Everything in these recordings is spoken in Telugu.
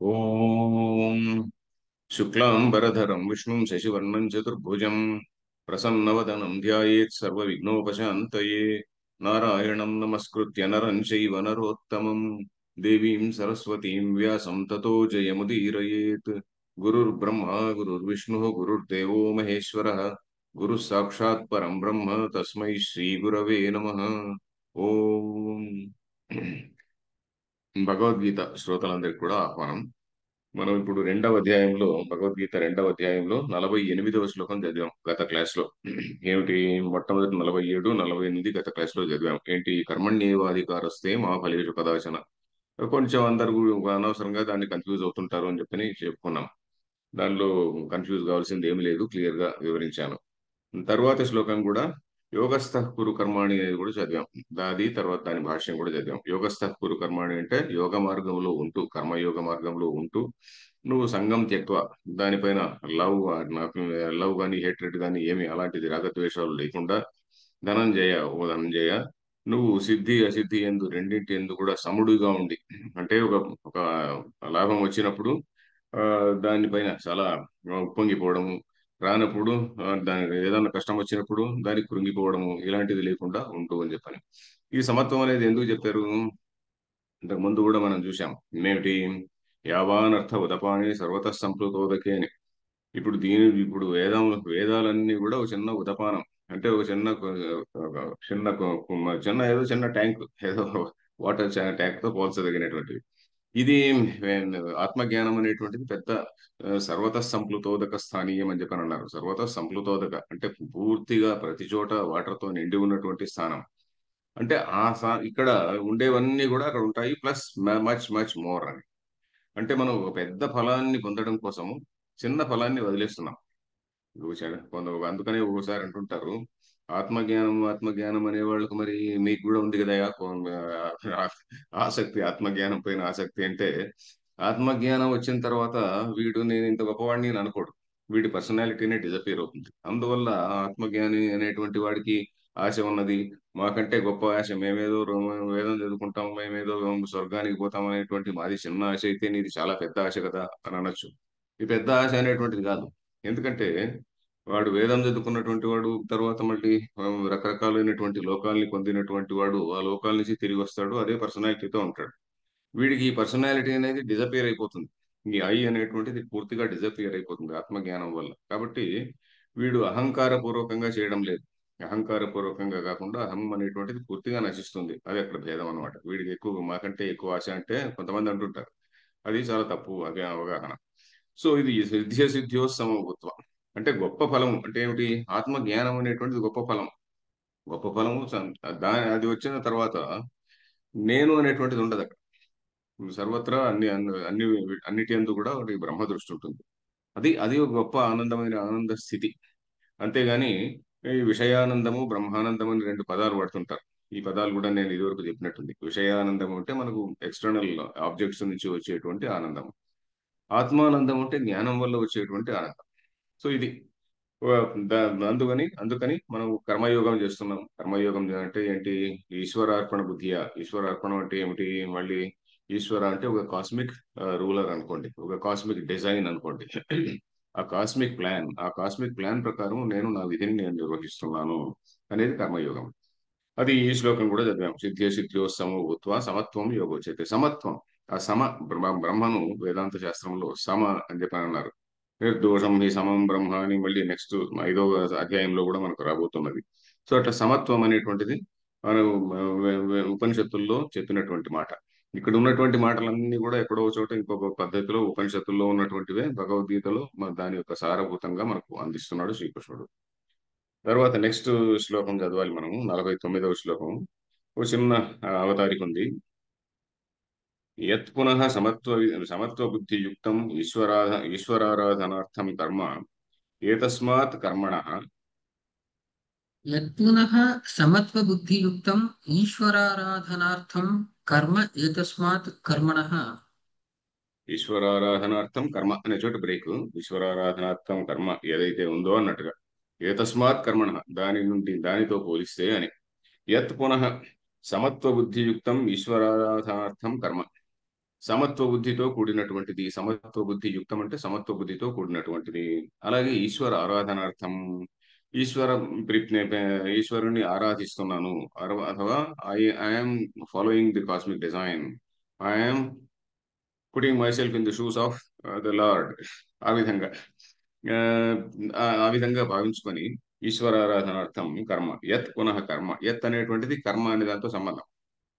ఓం శుక్లాంబరధరం విష్ణుం శశివర్ణం చతుర్భుజం ప్రసన్నవదనం ధ్యాయేత్ సర్వవిఘ్నోపశాంతయే నారాయణం నమస్కృత్య నరం చైవ నరోత్తమం దేవీం సరస్వతీం వ్యాసం తతో జయముదీరయేత్. గురుర్బ్రహ్మ గురుర్విష్ణుః గురుర్దేవో మహేశ్వరः గురుః సాక్షాత్ పరం బ్రహ్మ తస్మై శ్రీ గురవే నమః. ఓం భగవద్గీత శ్రోతలందరికీ కూడా ఆహ్వానం. మనం ఇప్పుడు భగవద్గీత రెండవ అధ్యాయంలో 48వ శ్లోకం చదివాం గత క్లాస్లో. ఏమిటి? మొట్టమొదటి 47, 48 గత క్లాస్లో చదివాం. ఏంటి? కర్మణ్యేవాధికారస్తే మా ఫలేషు కదాచన. కొంచెం అందరూ అనవసరంగా దాన్ని కన్ఫ్యూజ్ అవుతుంటారు అని చెప్పని చెప్పుకున్నాం. దానిలో కన్ఫ్యూజ్ కావాల్సింది ఏమీ లేదు, క్లియర్ గా వివరించాను. తర్వాత శ్లోకం కూడా యోగస్థః కురు కర్మాణి అనేది కూడా చదివాం. దాది తర్వాత దాని భాష్యం కూడా చదివాం. యోగస్థః కురు కర్మాణి అంటే యోగ మార్గంలో ఉంటూ, కర్మయోగ మార్గంలో ఉంటూ నువ్వు సంగం త్యక్వ, దానిపైన లవ్ లవ్ కానీ హేట్రెడ్ కానీ ఏమి అలాంటిది రాగద్వేషాలు లేకుండా ధనంజయ, ఓ ధనంజయ, నువ్వు సిద్ధి అసిద్ధి ఎందు రెండింటి ఎందు కూడా సముడుగా ఉండి, అంటే ఒక ఒక లాభం వచ్చినప్పుడు ఆ, దానిపైన చాలా ఉప్పొంగిపోవడము, రానప్పుడు దాని ఏదైనా కష్టం వచ్చినప్పుడు దానికి కృంగిపోవడము, ఇలాంటిది లేకుండా ఉంటూ అని చెప్పని. ఈ సమత్వం అనేది ఎందుకు చెప్పారు? ఇంతకు ముందు కూడా మనం చూసాం. ఏమిటి? యావానర్థ ఉదపాని సర్వత సంప్లుతోదకే అని. ఇప్పుడు వేదాలన్నీ కూడా ఒక చిన్న ఉదపానం, అంటే ఒక ఒక చిన్న ఏదో చిన్న ట్యాంక్, ఏదో వాటర్ ట్యాంక్ తో పోల్చదగినటువంటివి. ఇది ఆత్మజ్ఞానం అనేటువంటిది పెద్ద సర్వత సంప్లుతోదక స్థానీయం అని చెప్పని అన్నారు. సర్వత సంప్లుతోదక అంటే పూర్తిగా ప్రతి చోట వాటర్ తో నిండి ఉన్నటువంటి స్థానం. అంటే ఇక్కడ ఉండేవన్నీ కూడా అక్కడ ఉంటాయి, ప్లస్ మచ్ మచ్ మోర్ అని. అంటే మనం ఒక పెద్ద ఫలాన్ని పొందడం కోసము చిన్న ఫలాన్ని వదిలేస్తున్నాం. అందుకనే ఒకసారి అంటుంటారు, ఆత్మజ్ఞానం ఆత్మజ్ఞానం అనే వాళ్ళకు మరి మీకు కూడా ఉంది కదా ఆసక్తి, ఆత్మజ్ఞానం పైన ఆసక్తి. అంటే ఆత్మజ్ఞానం వచ్చిన తర్వాత వీడు నేను ఇంత గొప్పవాడిని అని అనుకోడు. వీడి పర్సనాలిటీనే డిజపేర్ అవుతుంది. అందువల్ల ఆత్మజ్ఞాని అనేటువంటి వాడికి ఆశ ఉన్నది. మాకంటే గొప్ప ఆశ, మేమేదో వేదం చదువుకుంటాం, మేమేదో స్వర్గానికి పోతాం అనేటువంటి మాది చిన్న ఆశ అయితే నీది చాలా పెద్ద ఆశ కదా అని అనొచ్చు. ఈ పెద్ద ఆశ అనేటువంటిది కాదు. ఎందుకంటే వాడు వేదం చదువుకున్నటువంటి వాడు తర్వాత మళ్ళీ రకరకాలైనటువంటి లోకాల్ని పొందినటువంటి వాడు ఆ లోకాల నుంచి తిరిగి వస్తాడు, అదే పర్సనాలిటీతో ఉంటాడు. వీడికి ఈ పర్సనాలిటీ అనేది డిజపియర్ అయిపోతుంది. ఈ ఐ అనేటువంటిది పూర్తిగా డిజపియర్ అయిపోతుంది ఆత్మజ్ఞానం వల్ల. కాబట్టి వీడు అహంకార పూర్వకంగా చేయడం లేదు. అహంకార పూర్వకంగా కాకుండా అహం అనేటువంటిది పూర్తిగా నశిస్తుంది. అది అక్కడ భేదం అనమాట. వీడికి ఎక్కువ, మాకంటే ఎక్కువ ఆశ అంటే కొంతమంది అంటుంటారు. అది చాలా తప్పు, అదే అవగాహన. సో ఇది సిద్ధ్యో సమభూత్వ అంటే గొప్ప ఫలం అంటే ఏమిటి? ఆత్మ జ్ఞానం అనేటువంటిది గొప్ప ఫలం. గొప్ప ఫలము అది వచ్చిన తర్వాత నేను అనేటువంటిది ఉండదు అక్కడ. సర్వత్రా అన్నిటి యందు కూడా ఒకటి బ్రహ్మ దృష్టి ఉంటుంది. అది ఒక గొప్ప ఆనందమైన ఆనంద స్థితి. అంతేగాని ఈ విషయానందము బ్రహ్మానందం అని రెండు పదాలు వాడుతుంటారు. ఈ పదాలు కూడా నేను ఇదివరకు చెప్పినట్టుంది. విషయానందం అంటే మనకు ఎక్స్టర్నల్ ఆబ్జెక్ట్స్ నుంచి వచ్చేటువంటి ఆనందం. ఆత్మానందం అంటే జ్ఞానం వల్ల వచ్చేటువంటి ఆనందం. సో ఇది అందుకని మనం కర్మయోగం చేస్తున్నాం. కర్మయోగం అంటే ఏంటి? ఈశ్వరార్పణ బుద్ధియా. ఈశ్వరార్పణం అంటే ఏమిటి? మళ్ళీ ఈశ్వర అంటే ఒక కాస్మిక్ రూలర్ అనుకోండి, ఒక కాస్మిక్ డిజైన్ అనుకోండి. ఆ కాస్మిక్ ప్లాన్ ప్రకారం నా విధిని నేను నిర్వహిస్తున్నాను అనేది కర్మయోగం. అది ఈ శ్లోకం కూడా చదివాం. సిద్ధ్యో సమభూత్వ సమత్వం యోగోచ్యతే. సమత్వం, ఆ బ్రహ్మను వేదాంత శాస్త్రంలో సమ అని చెప్పని అన్నారు. నిర్దోషం హి సమం బ్రహ్మ అని మళ్ళీ నెక్స్ట్ 5వ అధ్యాయంలో కూడా మనకు రాబోతున్నది. సో అట్లా సమత్వం అనేటువంటిది మనం ఉపనిషత్తుల్లో చెప్పినటువంటి మాట. ఇక్కడ ఉన్నటువంటి మాటలన్నీ కూడా ఎక్కడో చోట ఇంకొక పద్ధతిలో ఉపనిషత్తుల్లో ఉన్నటువంటివే భగవద్గీతలో దాని యొక్క సారభూతంగా మనకు అందిస్తున్నాడు శ్రీకృష్ణుడు. తర్వాత నెక్స్ట్ శ్లోకం చదవాలి మనము, 49వ శ్లోకం. ఒక చిన్న అవతారిక ఉంది. యత్ పునః సమత్వ బుద్ధి యుక్తం ఈశ్వరారాధనార్థం కర్మ ఏతస్మాత్ కర్మణః. యత్పునః సమత్వబుద్ధియుక్తం ఈశ్వరారాధనార్థం కర్మ ఏతస్మాత్ కర్మణః. ఈశ్వరారాధనార్థం కర్మ అనే చోట బ్రేక్. ఈశ్వరారాధనార్థం కర్మ ఏదైతే ఉందో అన్నట్టుగా, ఏతస్మాత్ కర్మణ దానితో పోలిస్తే అని. యత్ పునః సమత్వ బుద్ధియుక్తం ఈశ్వరారాధనార్థం కర్మ. సమత్వ బుద్ధితో కూడినటువంటిది. సమత్వ బుద్ధి యుక్తం అంటే సమత్వ బుద్ధితో కూడినటువంటిది. అలాగే ఈశ్వర ఆరాధనార్థం, ఈశ్వర ఈశ్వరుని ఆరాధిస్తున్నాను, అథవా I'm following the cosmic design, I'm putting my self in the shoes of the lord. ఆ విధంగా ఆ ఆ విధంగా భావించుకొని ఈశ్వరారాధనార్థం కర్మ. యత్ పునః కర్మ. యత్ అనేటువంటిది కర్మ అనే దాంతో సంబంధం.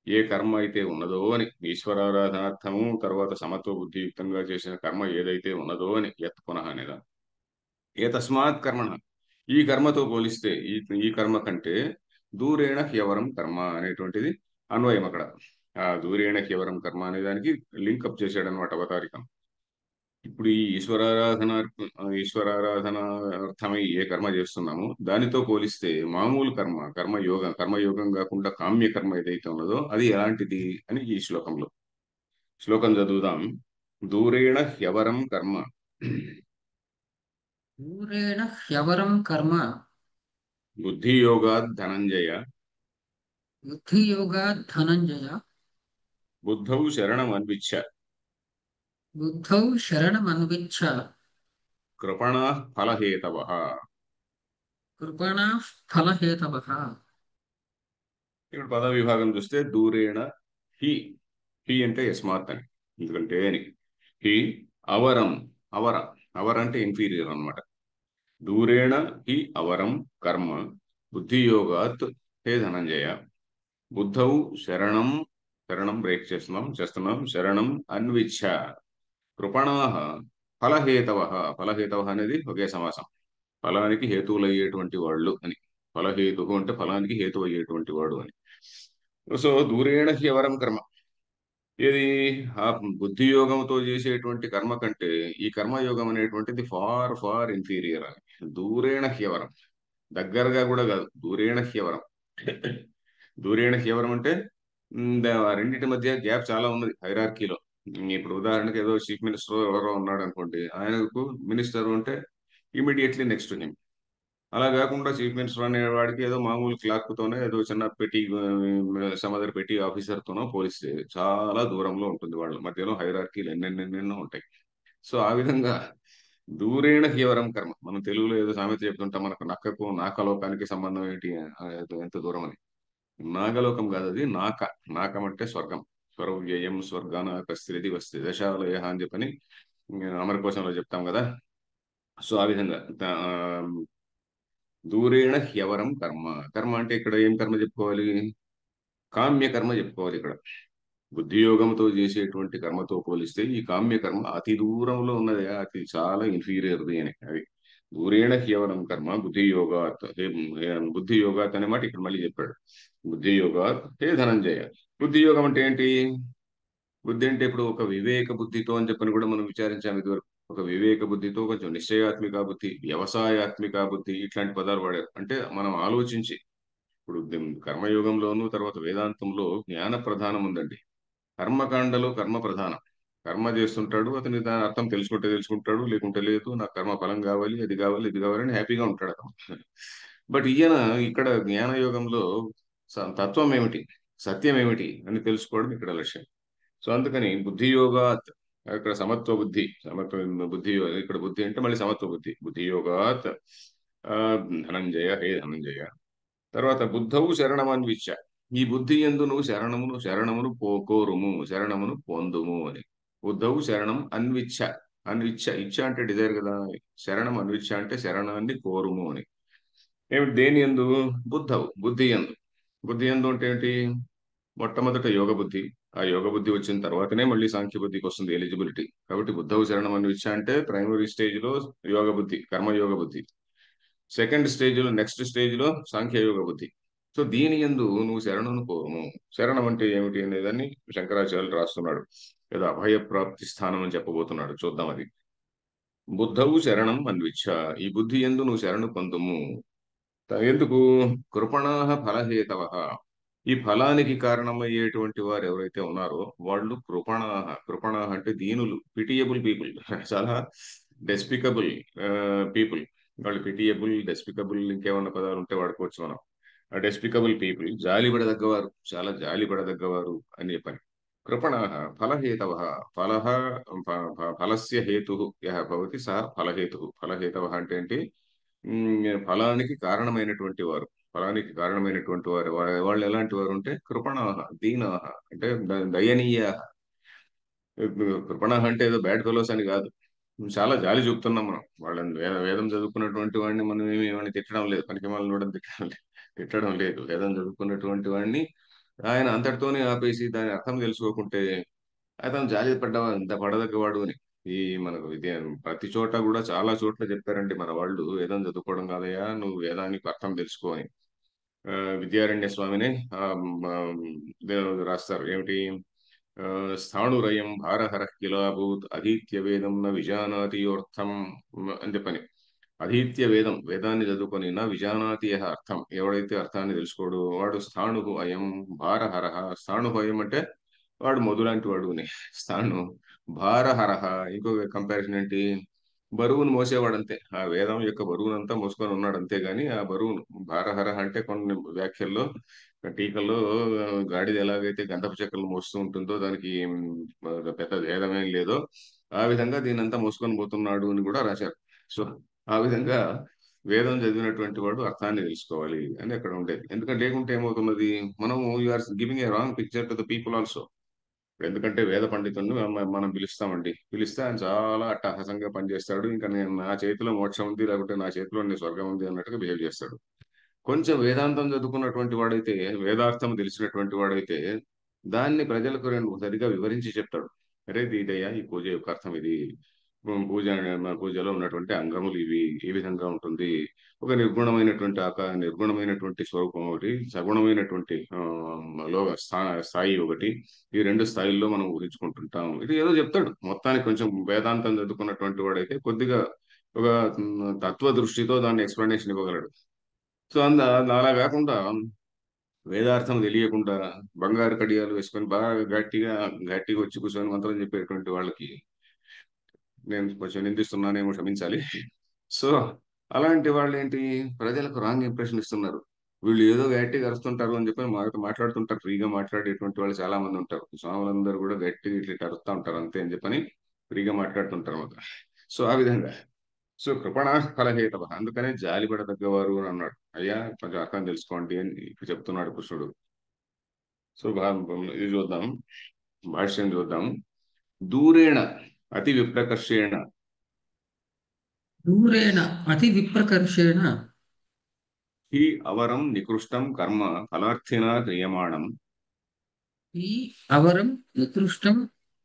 ఏ కర్మ అయితే ఉన్నదో అని, ఈశ్వరారాధనార్థము తర్వాత సమత్వ బుద్ధియుక్తంగా చేసిన కర్మ ఏదైతే ఉన్నదో అని, యత్ పునః అనేదా. ఏ తస్మాత్ కర్మణ, ఈ కర్మతో పోలిస్తే, ఈ ఈ కర్మ కంటే దూరేణ హ్యవరం కర్మ అనేటువంటిది అన్వయం అక్కడ. ఆ దూరేణ హ్యవరం కర్మ అనే దానికి లింకప్ చేశాడు అనమాట అవతారికం. ఇప్పుడు ఈ ఈశ్వరారాధన అర్థమై ఏ కర్మ చేస్తున్నామో దానితో పోలిస్తే మామూలు కర్మ, కర్మయోగం కాకుండా కామ్య కర్మ ఏదైతే ఉన్నదో అది ఎలాంటిది అని ఈ శ్లోకంలో. శ్లోకం చదువుదాం. దూరేణ హ్యవరం కర్మ దూరేణ హ్యవరం కర్మ బుద్ధియోగాద్ ధనంజయ, బుద్ధియోగాత్ ధనంజయ, బుద్ధౌ శరణమన్విచ్ఛ, బుద్ధౌ శరణమన్విచ్ఛ, కృపణా ఫలహేతవః. కృపణాః ఫలహేతవః. ఇక్కడ పద విభాగం చూస్తే దూరేణ హి, హి అంటే యస్మాత్ అని, ఎందుకంటే అని. హి అవరం, అవర, అవర అంటే ఇన్ఫీరియర్ అన్నమాట. దూరేణ హి అవరం కర్మ బుద్ధియోగాత్ హే ధనంజయ, బుద్ధౌ శరణం, శరణం బ్రేక్ చేస్తున్నాం శరణం అన్విచ్ఛ, కృపణాః ఫలహేతవః. ఫలహేతవః అనేది ఒకే సమాసం. ఫలానికి హేతువులయ్యేటువంటి వాళ్ళు అని. ఫలహేతు అంటే ఫలానికి హేతు అయ్యేటువంటి వాడు అని. సో దూరేణ హ్యవరం కర్మ, ఇది ఆ బుద్ధి యోగంతో చేసేటువంటి కర్మ కంటే ఈ కర్మయోగం అనేటువంటిది ఫార్ ఫార్ ఇన్ఫీరియర్ అని. దూరేణ హ్యవరం, దగ్గరగా కూడా కాదు, దూరేణ హ్యవరం. దూరేణ హ్యవరం అంటే ఆ రెండింటి మధ్య గ్యాప్ చాలా ఉన్నది హైరార్కీలో. ఇప్పుడు ఉదాహరణకి ఏదో చీఫ్ మినిస్టర్ ఎవరో ఉన్నాడు అనుకోండి, ఆయనకు మినిస్టర్ అంటే ఇమీడియట్లీ నెక్స్ట్ హిమ్. అలా కాకుండా చీఫ్ మినిస్టర్ అనే వాడికి ఏదో మామూలు క్లార్క్ తోనే ఏదో చిన్న పెట్టి సమ్ పెట్టి ఆఫీసర్ తోనో పోలిస్తే చాలా దూరంలో ఉంటుంది. వాళ్ళ మధ్యలో హైరార్కీలు ఎన్నెన్నెన్నెన్నో ఉంటాయి. సో ఆ విధంగా దూరేణ హ్యవరం కర్మ. మనం తెలుగులో ఏదో సామెత చెప్తుంటాం, మనకు నక్కకు నాకలోకానికి సంబంధం ఏంటి, ఎంత దూరం అని. నాగలోకం కాదు అది, నాకం అంటే స్వర్గం. స్వర్వ్యయం స్వర్గాన కస్త్రిది వస్తే దశాలయ అని చెప్పని అమరకోశంలో చెప్తాం కదా. సో ఆ విధంగా దూరేణ హ్యవరం కర్మ. కర్మ అంటే ఇక్కడ ఏం కర్మ చెప్పుకోవాలి? కామ్య కర్మ చెప్పుకోవాలి ఇక్కడ. బుద్ధియోగంతో చేసేటువంటి కర్మతో పోలిస్తే ఈ కామ్య కర్మ అతి దూరంలో ఉన్నది, అతి చాలా ఇన్ఫీరియర్ది అని. అది దూరేణ హ్యవరం కర్మ బుద్ధియోగాత్. బుద్ధియోగాత్ అనే మాట ఇక్కడ మళ్ళీ చెప్పాడు. బుద్ధియోగాత్ హే ధనంజయ. బుద్ధియోగం అంటే ఏంటి? బుద్ధి అంటే ఇప్పుడు ఒక వివేక బుద్ధితో అని చెప్పని కూడా మనం విచారించాము ఇదివరకు. ఒక వివేక బుద్ధితో, కొంచెం నిశ్చయాత్మిక బుద్ధి, వ్యవసాయాత్మిక బుద్ధి, ఇట్లాంటి పదాలు వాడారు. అంటే మనం ఆలోచించి, ఇప్పుడు కర్మయోగంలోను తర్వాత వేదాంతంలో జ్ఞాన ప్రధానం ఉందండి. కర్మకాండలో కర్మ ప్రధానం. కర్మ చేస్తుంటాడు, అతని దాని అర్థం తెలుసుకుంటే తెలుసుకుంటాడు, లేకుంటే లేదు, నాకు కర్మ ఫలం కావాలి, అది కావాలి, ఇది కావాలని హ్యాపీగా ఉంటాడు అతను. బట్ ఈయన ఇక్కడ జ్ఞానయోగంలో తత్వం ఏమిటి, సత్యం ఏమిటి అని తెలుసుకోవడం ఇక్కడ లక్ష్యం. సో అందుకని బుద్ధి యోగాత్, ఇక్కడ సమత్వ బుద్ధి, సమత్వ బుద్ధి, ఇక్కడ బుద్ధి అంటే మళ్ళీ సమత్వ బుద్ధి. బుద్ధి యోగాత్ ఆ, ధనంజయ హే ధనంజయ. తర్వాత బుద్ధవు శరణమన్విచ్చ, ఈ బుద్ధి యందు నువ్వు శరణమును కోరుము, శరణమును పొందుము అని. బుద్ధవు శరణం అన్విచ్చ, అన్విచ్చ ఇచ్చ అంటే డిజైర్ కదా, శరణం అన్విచ్చ అంటే శరణాన్ని కోరుము అని. ఏమిటి దేని యందు? బుద్ధవు, బుద్ధి యందు. బుద్ధి యందు అంటే ఏంటి? మొట్టమొదట యోగ బుద్ధి. ఆ యోగ బుద్ధి వచ్చిన తర్వాతనే మళ్ళీ సాంఖ్య బుద్ధికి వస్తుంది ఎలిజిబిలిటీ. కాబట్టి బుద్ధవు శరణం అన్విచ్చ అంటే ప్రైమరీ స్టేజ్ లో యోగ బుద్ధి, కర్మయోగ బుద్ధి. సెకండ్ స్టేజ్ లో, నెక్స్ట్ స్టేజ్ లో సాంఖ్యయోగ బుద్ధి. సో దీని యందు నువ్వు శరణను కోరుము. శరణం అంటే ఏమిటి అనేదాన్ని శంకరాచార్యులు రాస్తున్నాడు. ఏదో అభయ ప్రాప్తి స్థానం అని చెప్పబోతున్నాడు, చూద్దాం అది. బుద్ధవు శరణం అన్విచ్చ, ఈ బుద్ధి యందు నువ్వు శరణు పొందుము. ఎందుకు? కృపణాః ఫలహేతవః, ఈ ఫలానికి కారణమయ్యేటువంటి వారు ఎవరైతే ఉన్నారో వాళ్ళు కృపణాః. కృపణాః అంటే దీనులు, పిటియబుల్ పీపుల్. చాలా డెస్పికబుల్ పీపుల్. వాళ్ళు పిటియబుల్, డెస్పికబుల్, ఇంకేమన్నా పదాలు ఉంటే వాడుకోవచ్చు మనం. డెస్పికబుల్ పీపుల్, జాలిపడదగ్గవారు, చాలా జాలిపడదగ్గవారు అని చెప్పాను. कृपणाः फलहेतवः फलः ఫలస్య హేతుః యః భవతి సः ఫలహేతుః ఫలహేతవः అంటే ఏంటి ఫలానికి కారణమైనటువంటి వారు ఫలానికి కారణమైనటువంటి వారు వాళ్ళు ఎలాంటి వారు అంటే కృపణాః దీనాః అంటే దయనీయాః కృపణాః అంటే ఏదో బ్యాడ్ ఫెలోస్ అని కాదు చాలా జాలి చూపుతున్నాం మనం వాళ్ళని వేదం చదువుకున్నటువంటి వాడిని మనం ఏమని తిట్టడం లేదు పనికి మాలను కూడా తిట్టడం లేదు వేదం చదువుకున్నటువంటి వాడిని ఆయన అంతటితోనే ఆపేసి దాని అర్థం తెలుసుకోకుంటే అతను జాలి పడ్డవా ఇంత పడదగ్గవాడు అని ఈ మనకు విద్య ప్రతి చోట కూడా చాలా చోట్ల చెప్పారండి మన వాళ్ళు వేదం చదువుకోవడం కాదయ్యా నువ్వు వేదానికి అర్థం తెలుసుకో అని ఆ, విద్యారణ్య స్వామిని రాస్తారు ఏమిటి స్థాణురయం భారహర కిలాభూత్ అధీత్య వేదం న విజానాతి యోర్థం అని చెప్పని అధీత్య వేదం వేదాన్ని చదువుకొని నా విజానాతి యః అర్థం ఎవడైతే అర్థాన్ని తెలుసుకోడు వాడు స్థాణు అయం భారహర స్థాణు అయం అంటే వాడు మొదలాంటి వాడు అని స్థాను భారహరహ ఇంకొక కంపారిజన్ ఏంటి బరువును మోసేవాడంతే ఆ వేదం యొక్క బరువునంతా మోసుకొని ఉన్నాడు అంతే గాని ఆ బరువును భారహరహ అంటే కొన్ని వ్యాఖ్యల్లో టీకల్లో గాడిద ఎలాగైతే గంధపు చెక్కలు మోస్తూ ఉంటుందో దానికి పెద్ద భేదమేం లేదో ఆ విధంగా దీనంతా మోసుకొని పోతున్నాడు అని కూడా రాశారు సో ఆ విధంగా వేదం చదివినటువంటి వాడు అర్థాన్ని తెలుసుకోవాలి అని అక్కడ ఉండేది ఎందుకంటే లేకుంటే ఏమవుతున్నది మనము you are giving a wrong picture to the people also ఎందుకంటే వేద పండితుడిని మనం పిలుస్తామండి పిలిస్తే ఆయన చాలా అట్టహాసంగా పనిచేస్తాడు ఇంకా నేను నా చేతిలో మోక్షం ఉంది లేకుంటే నా చేతిలో స్వర్గం ఉంది అన్నట్టుగా బిహేవ్ చేస్తాడు కొంచెం వేదాంతం చదువుకున్నటువంటి వాడైతే వేదార్థం తెలిసినటువంటి వాడైతే దాన్ని ప్రజలకు సరిగా వివరించి చెప్తాడు అరే ఇది ఇదయ్యా ఈ పూజ యొక్క అర్థం ఇది పూజ మన పూజలో ఉన్నటువంటి అంగములు ఇవి ఈ విధంగా ఉంటుంది ఒక నిర్గుణమైనటువంటి నిర్గుణమైనటువంటి స్వరూపం ఒకటి సగుణమైనటువంటి స్థాయి ఒకటి ఈ రెండు స్థాయిల్లో మనం ఊహించుకుంటుంటాం ఇది ఏదో చెప్తాడు మొత్తానికి కొంచెం వేదాంతం చదువుకున్నటువంటి వాడైతే కొద్దిగా ఒక తత్వ దృష్టితో దాన్ని ఎక్స్ప్లెనేషన్ ఇవ్వగలడు సో అలా కాకుండా వేదార్థం తెలియకుండా బంగారు కడియాలు వేసుకొని బాగా గట్టిగా వచ్చి కూర్చొని మంత్రం చెప్పేటువంటి వాళ్ళకి నేను కొంచెం నిందిస్తున్నానేమో క్షమించాలి సో అలాంటి వాళ్ళు ఏంటి ప్రజలకు రాంగ్ ఇంప్రెషన్ ఇస్తున్నారు వీళ్ళు ఏదో గట్టిగా అరుస్తుంటారు అని చెప్పి మాట్లాడుతుంటారు ఫ్రీగా మాట్లాడేటువంటి వాళ్ళు చాలా మంది ఉంటారు స్వాములందరూ కూడా గట్టిగా ఇట్లా అరుస్తూ ఉంటారు అంతే అని చెప్పని ఫ్రీగా మాట్లాడుతుంటారు అన్నమాట సో ఆ విధంగా సో కృపణా ఫలహేతవ అందుకనే జాలిపడదగ్గవారు అని అన్నాడు అయ్యా కొంచెం అర్థం తెలుసుకోండి అని ఇప్పుడు చెప్తున్నాడు కృష్ణుడు సో ఇది చూద్దాం భాష్యం చూద్దాం దూరేణ అతి విప్రకర్షేణ దూరేణ అతి విప్రకర్షేణ హి అవరం నికృష్టం కర్మ ఫలార్థినా క్రియమాణం ఈ అవరం నికృష్టం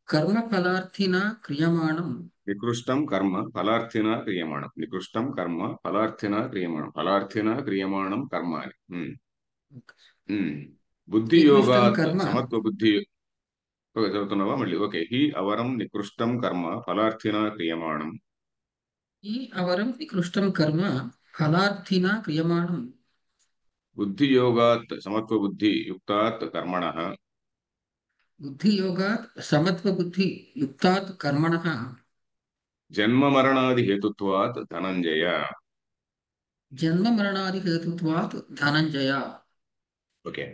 కర్మఫలార్థినా క్రియమాణం నికృష్టం కర్మ ఫలార్థినా క్రియమాణం నికృష్టం కర్మ ఫలార్థినా క్రియమాణం ఫలార్థినా క్రియమాణం కర్మ అని ఉమ్. బుద్ధి నికృష్టం యోగాత్ కర్మ సమత్వ బుద్ధి ఓకే, చదువుతున్నావా మళ్ళీ ఓకే హి అవరం నికృష్టం కర్మ ఫలార్థినా క్రియమాణం ఈ అవరం నికృష్టం కర్మ ఫలార్థినా క్రియమాణం బుద్ధి యోగాత్ సమత్వ బుద్ధి యుక్తాత్ కర్మణ బుద్ధియోగాత్ సమత్వబుద్ధి యుక్తాత్ కర్మణః జన్మ మరణాది హేతుత్వాత్ ధనంజయ జన్మ మరణాది హేతుత్వాత్ ధనంజయ. ఓకే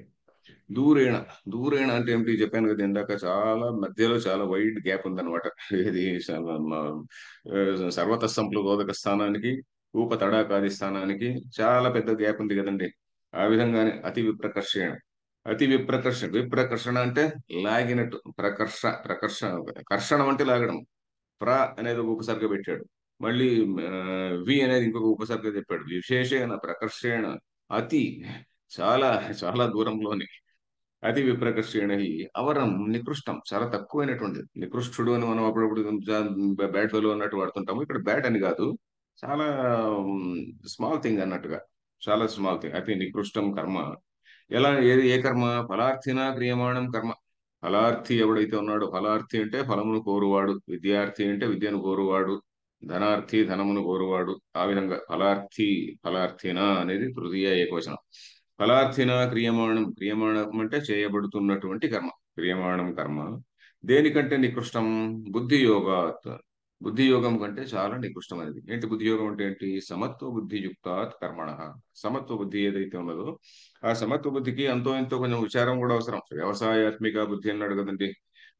దూరేణ దూరేణ అంటే ఏమిటి చెప్పాను కదా ఇందాక చాలా మధ్యలో చాలా వైడ్ గ్యాప్ ఉందన్నమాట ఇది సర్వత సంప్లబోధక స్థానానికి ఊప తడాకాది స్థానానికి చాలా పెద్ద గ్యాప్ ఉంది కదండి ఆ విధంగానే అతి విప్రకర్షణ అతి విప్రకర్షణ అంటే లాగినట్టు ప్రకర్ష కర్షణం అంటే లాగడం ప్ర అనేది ఒక ఉపసర్గ పెట్టాడు మళ్ళీ ఆ, వి అనేది ఇంకొక ఉపసర్గ చెప్పాడు విశేషణ ప్రకర్షణ అతి చాలా చాలా దూరంలోని అతి విప్రకర్షణ అవరం నికృష్టం చాలా తక్కువైనటువంటిది నికృష్టుడు అని మనం అప్పుడప్పుడు బ్యాడ్ ఫెలో అన్నట్టు వాడుతుంటాము ఇక్కడ బ్యాడ్ అని కాదు చాలా స్మాల్ థింగ్ అన్నట్టుగా చాలా స్మాల్ థింగ్ అతి నికృష్టం కర్మ ఎలా ఏది ఏ కర్మ ఫలార్థిన క్రియమాణం కర్మ ఫలార్థి ఎవడైతే ఉన్నాడో ఫలార్థి అంటే ఫలమును కోరువాడు విద్యార్థి అంటే విద్యను కోరువాడు ధనార్థి ధనమును కోరువాడు ఆ విధంగా ఫలార్థిన అనేది తృతీయ ఏకవచనం ఫలార్థిన క్రియమాణం అంటే చేయబడుతున్నటువంటి కర్మ క్రియమాణం కర్మ దేనికంటే నికృష్టం బుద్ధి యోగాత్ బుద్ధి యోగం కంటే చాలా నికృష్టమైనది ఏంటి బుద్ధి యోగం అంటే ఏంటి సమత్వ బుద్ధి యుక్తాత్ కర్మణ సమత్వ బుద్ధి ఏదైతే ఉన్నదో ఆ సమత్వ బుద్ధికి అంతో ఎంతో కొంచెం విచారం కూడా అవసరం వ్యవసాయాత్మిక బుద్ధి అన్నాడు కదండి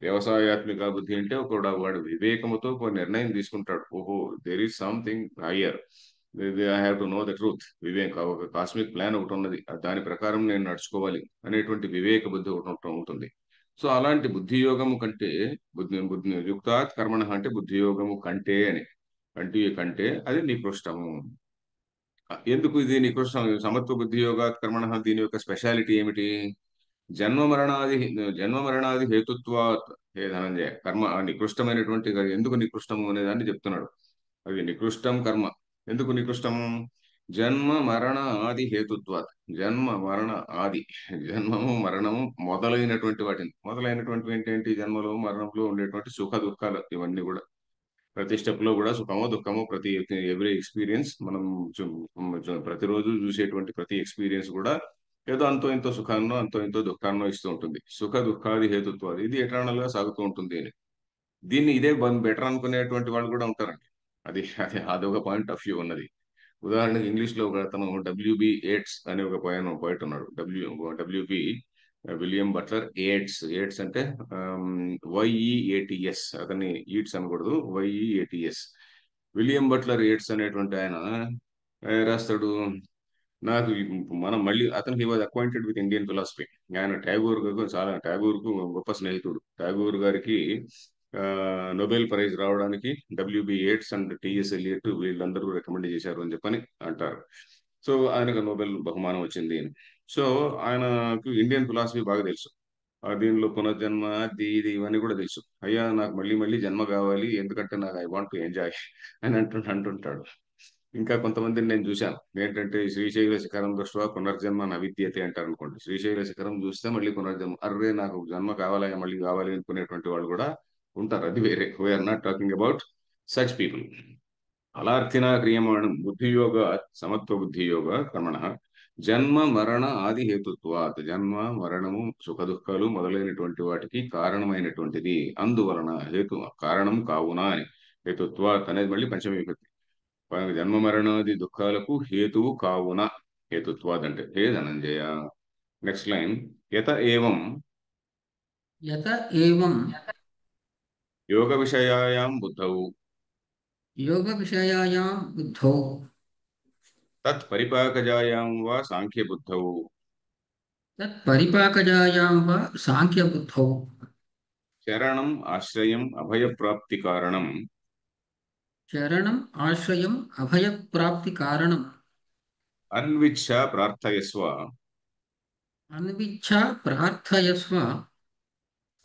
వ్యవసాయాత్మిక బుద్ధి అంటే వాడు వివేకముతో ఒక నిర్ణయం తీసుకుంటాడు. ఓహో, there is something higher, I have to know the truth. ఒక కాస్మిక్ ప్లాన్ ఒకటి ఉన్నది, దాని ప్రకారం నేను నడుచుకోవాలి అనేటువంటి వివేక బుద్ధి ఒకటి ఉంటుంది. సో అలాంటి బుద్ధి యోగము కంటే, బుద్ధి యుక్తాత్ కర్మణ అంటే బుద్ధి యోగము కంటే అని, కంటే అది నికృష్టము. ఎందుకు ఇది నికృష్టం? సమత్వ బుద్ధి యోగాత్ కర్మణ, దీని యొక్క స్పెషాలిటీ ఏమిటి? జన్మ మరణాది జన్మ మరణాది హేతుత్వాత్. హే ధనంజయ, కర్మ నికృష్టమైనటువంటి ఎందుకు నికృష్టము అనే దాన్ని చెప్తున్నాడు. అది నికృష్టం కర్మ. ఎందుకు నికృష్టము? జన్మ మరణ ఆది హేతుత్వాత్. జన్మ మరణ ఆది, జన్మము మరణము మొదలైనటువంటి ఏంటి? జన్మలో మరణంలో ఉండేటువంటి సుఖ దుఃఖాలు ఇవన్నీ కూడా, ప్రతి స్టెప్ లో కూడా సుఖమో దుఃఖమో, ప్రతి ఎవ్రీ ఎక్స్పీరియన్స్ మనం ప్రతిరోజు చూసేటువంటి ప్రతి ఎక్స్పీరియన్స్ కూడా ఏదో అంతో ఎంతో సుఖాన్నో అంతో ఎంతో దుఃఖాన్నో ఇస్తూ ఉంటుంది. సుఖ దుఃఖాది హేతుత్వాది, ఇది ఎటర్నల్ గా సాగుతూ ఉంటుంది అని. దీన్ని ఇదే బెటర్ అనుకునేటువంటి వాళ్ళు కూడా ఉంటారండి. అదొక పాయింట్ ఆఫ్ వ్యూ ఉన్నది. ఉదాహరణకి ఇంగ్లీష్ లో ఒక అతను డబ్ల్యూబి ఏట్స్ అనే ఒక పోయిట్ ఉన్నాడు. W B William Butler Yeats. Yeats అంటే వైఈఏటిఎస్. అతన్ని ఈట్స్ అనకూడదు, వైఈఏటిఎస్. విలియం బట్లర్ ఏట్స్ అనేటువంటి ఆయన రాస్తాడు. నాకు మనం మళ్ళీ అతనికి was acquainted with Indian philosophy. ఆయన ట్యాగూర్ కు గొప్ప స్నేహితుడు. ట్యాగూర్ గారికి నోబెల్ ప్రైజ్ రావడానికి డబ్ల్యూబి ఏట్స్ అండ్ టిఎస్ ఎలియట్ వీళ్ళందరూ రికమెండ్ చేశారు అని చెప్పని అంటారు. సో ఆయనకు నోబెల్ బహుమానం వచ్చింది అని. సో ఆయనకు ఇండియన్ ఫిలాసఫీ బాగా తెలుసు. దీనిలో పునర్జన్మ, ఇది ఇవన్నీ కూడా తెలుసు. అయ్యా, నాకు మళ్ళీ మళ్ళీ జన్మ కావాలి, ఎందుకంటే నాకు ఐ వాంట్ టు ఎంజాయ్ అని అంటుంటాడు. ఇంకా కొంతమందిని నేను చూశాను. ఏంటంటే శ్రీశైల శిఖరం దృష్ట్యా పునర్జన్మ నవిద్యతే అంటారు అనుకోండి. శ్రీశైల శిఖరం చూస్తే మళ్ళీ పునర్జన్మ, అర్రే నాకు జన్మ కావాలా, మళ్ళీ కావాలి అనుకునేటువంటి వాళ్ళు కూడా ఉంటారు. అది వేరే. We're not talking about such people. ఫలార్థిన క్రియమాణం బుద్ధియోగ సమత్వ బుద్ధియోగ కర్మణ జన్మ మరణ ఆది హేతుత్వాత్. జన్మ మరణము సుఖ దుఃఖాలు మొదలైనటువంటి వాటికి కారణమైనటువంటిది. అందువలన కారణం కావున అని. హేతుత్వాత్ అనేది మళ్ళీ పంచమి విభక్తి. జన్మ మరణాది దుఃఖాలకు హేతువు కావున. హేతుత్వాద్ అంటే హే ధనంజయ. Next line. యత ఏవం యత ఏవం యోగ విషయాయాం బుద్ధౌ యోగ విషయాయాం బుద్ధౌ తత్ పరిపాకజాయాం వా సాంఖ్య బుద్ధౌ తత్ పరిపాకజాయాం వా సాంఖ్య బుద్ధౌ శరణం ఆశ్రయం అభయప్రాప్తి కారణం శరణం ఆశ్రయం అభయప్రాప్తి కారణం అన్విచ్ఛ ప్రార్థయస్వ అన్విచ్ఛా ప్రార్థయస్వ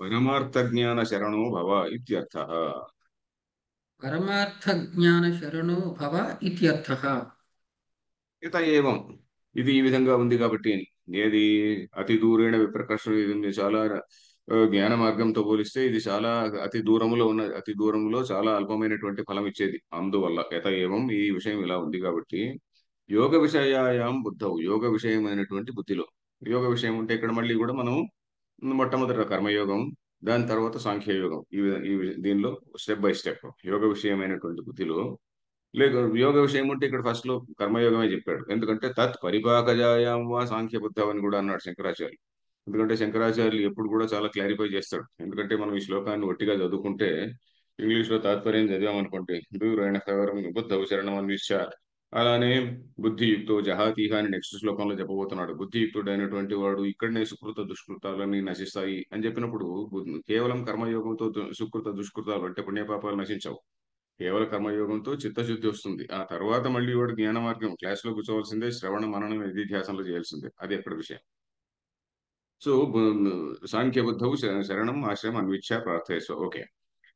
పరమార్థ జ్ఞాన శరణో భవ ఇత్యర్థః. పరమార్థ జ్ఞాన శరణో భవ ఇత్యర్థః. ఇత ఏవం, ఇది ఈ విధంగా ఉంది కాబట్టి అని. ఏది అతి దూరేణ విప్రకర్షణ, ఇది చాలా జ్ఞాన మార్గంతో పోలిస్తే ఇది చాలా అతి దూరంలో చాలా అల్పమైనటువంటి ఫలం ఇచ్చేది. అందువల్ల యత ఏవం, ఈ విషయం ఇలా ఉంది కాబట్టి, యోగ విషయాయాం బుద్ధవు, యోగ విషయమైనటువంటి బుద్ధిలో. యోగ విషయం ఉంటే ఇక్కడ మళ్ళీ కూడా మనం మొట్టమొదట కర్మయోగం, దాని తర్వాత సాంఖ్యయోగం, దీనిలో స్టెప్ బై స్టెప్ యోగ విషయమైనటువంటి బుద్ధిలో. లేక యోగ విషయం ఉంటే ఇక్కడ ఫస్ట్ లో కర్మయోగమే చెప్పాడు. ఎందుకంటే తత్ పరిపాకజాయాం వా సాంఖ్య బుద్ధం అని కూడా అన్నాడు శంకరాచార్యులు. ఎందుకంటే శంకరాచార్యులు ఎప్పుడు కూడా చాలా క్లారిఫై చేస్తాడు. ఎందుకంటే మనం ఈ శ్లోకాన్ని ఒట్టిగా చదువుకుంటే, ఇంగ్లీష్ లో తాత్పర్యం చదివామనుకోండి, దూరైన సవరం బుద్ధ శరణం అన్విష్య, అలానే బుద్ధియుక్తో జహాతీహ అని నెక్స్ట్ శ్లోకంలో చెప్పబోతున్నాడు. బుద్ధియుక్తుడైనటువంటి వాడు ఇక్కడనే సుకృత దుష్కృతాలన్నీ నశిస్తాయి అని చెప్పినప్పుడు, కేవలం కర్మయోగంతో సుకృత దుష్కృతాలు అంటే పుణ్యపాపాలు నశించవు. కేవల కర్మయోగంతో చిత్తశుద్ధి వస్తుంది. ఆ తర్వాత మళ్ళీ వాడు జ్ఞాన మార్గం క్లాస్ లో కూర్చోవలసిందే, శ్రవణ మననం నిధిధ్యాసనలు చేయాల్సిందే. అది ఎక్కడ విషయం. సో సాంఖ్య బుద్ధౌ శరణం ఆశ్రయం అన్విచ్ఛ ప్రార్థయస్వ. ఓకే.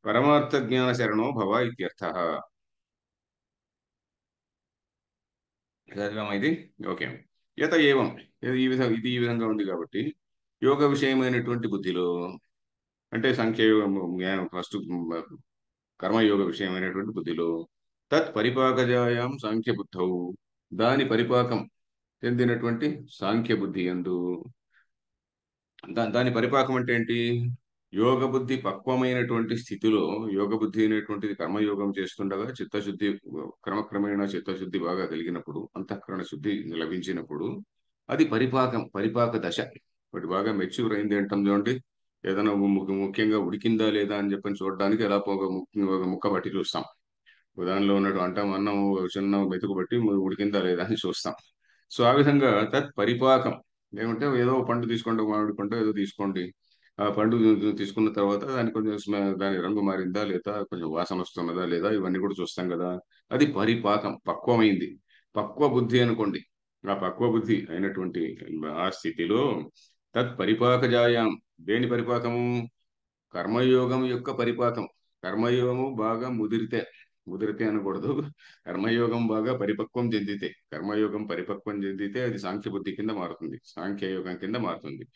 పరమార్థ జ్ఞాన శరణో భవ ఇత్యర్థః. చదివామా ఇది? ఓకే. యత ఏవం, ఇది ఈ విధంగా ఉంది కాబట్టి, యోగ విషయమైనటువంటి బుద్ధిలో అంటే సాంఖ్యయోగం ఫస్ట్ కర్మయోగ విషయమైనటువంటి బుద్ధిలో, తత్ పరిపాకజాయాం సాంఖ్య బుద్ధౌ, దాని పరిపాకం చెందినటువంటి సాంఖ్య బుద్ధి యందు. దాని పరిపాకం అంటే ఏంటి? యోగ బుద్ధి పక్వమైనటువంటి స్థితిలో, యోగ బుద్ధి అనేటువంటిది కర్మయోగం చేస్తుండగా చిత్తశుద్ధి, క్రమక్రమేణా చిత్తశుద్ధి బాగా కలిగినప్పుడు, అంతఃకరణ శుద్ధి లభించినప్పుడు, అది పరిపాక దశ. ఒకటి బాగా మెచ్యూర్ అయింది అంటాం చూడండి. ఏదైనా ముఖ్యంగా ఉడికిందా లేదా అని చెప్పని చూడడానికి ఎలా ఒక ముక్క బట్టి చూస్తాం. దానిలో ఉన్నట్టు అంటాం అన్నం ఒక చిన్న మెతుకు బట్టి ఉడికిందా లేదా అని చూస్తాం. సో ఆ విధంగా తత్ పరిపాకం ఏమంటే ఏదో ఒక పండు తీసుకోండి, ఒక మామిడి పండు ఏదో తీసుకోండి. ఆ పండు తీసుకున్న తర్వాత దానికి కొంచెం దాని రంగు మారిందా లేదా, కొంచెం వాసన వస్తున్నదా లేదా, ఇవన్నీ కూడా చూస్తాం కదా. అది పరిపాకం, పక్వమైంది. పక్వ బుద్ధి అనుకోండి. ఆ పక్వ బుద్ధి అయినటువంటి ఆ స్థితిలో తత్ పరిపాకజాయాం, దేని పరిపాకము? కర్మయోగం యొక్క పరిపాకం. కర్మయోగము బాగా ముదిరితే, ముదిరితే అనకూడదు, కర్మయోగం బాగా పరిపక్వం చెందితే, కర్మయోగం పరిపక్వం చెందితే అది సాంఖ్య బుద్ధి కింద మారుతుంది, సాంఖ్యయోగం కింద మారుతుంది.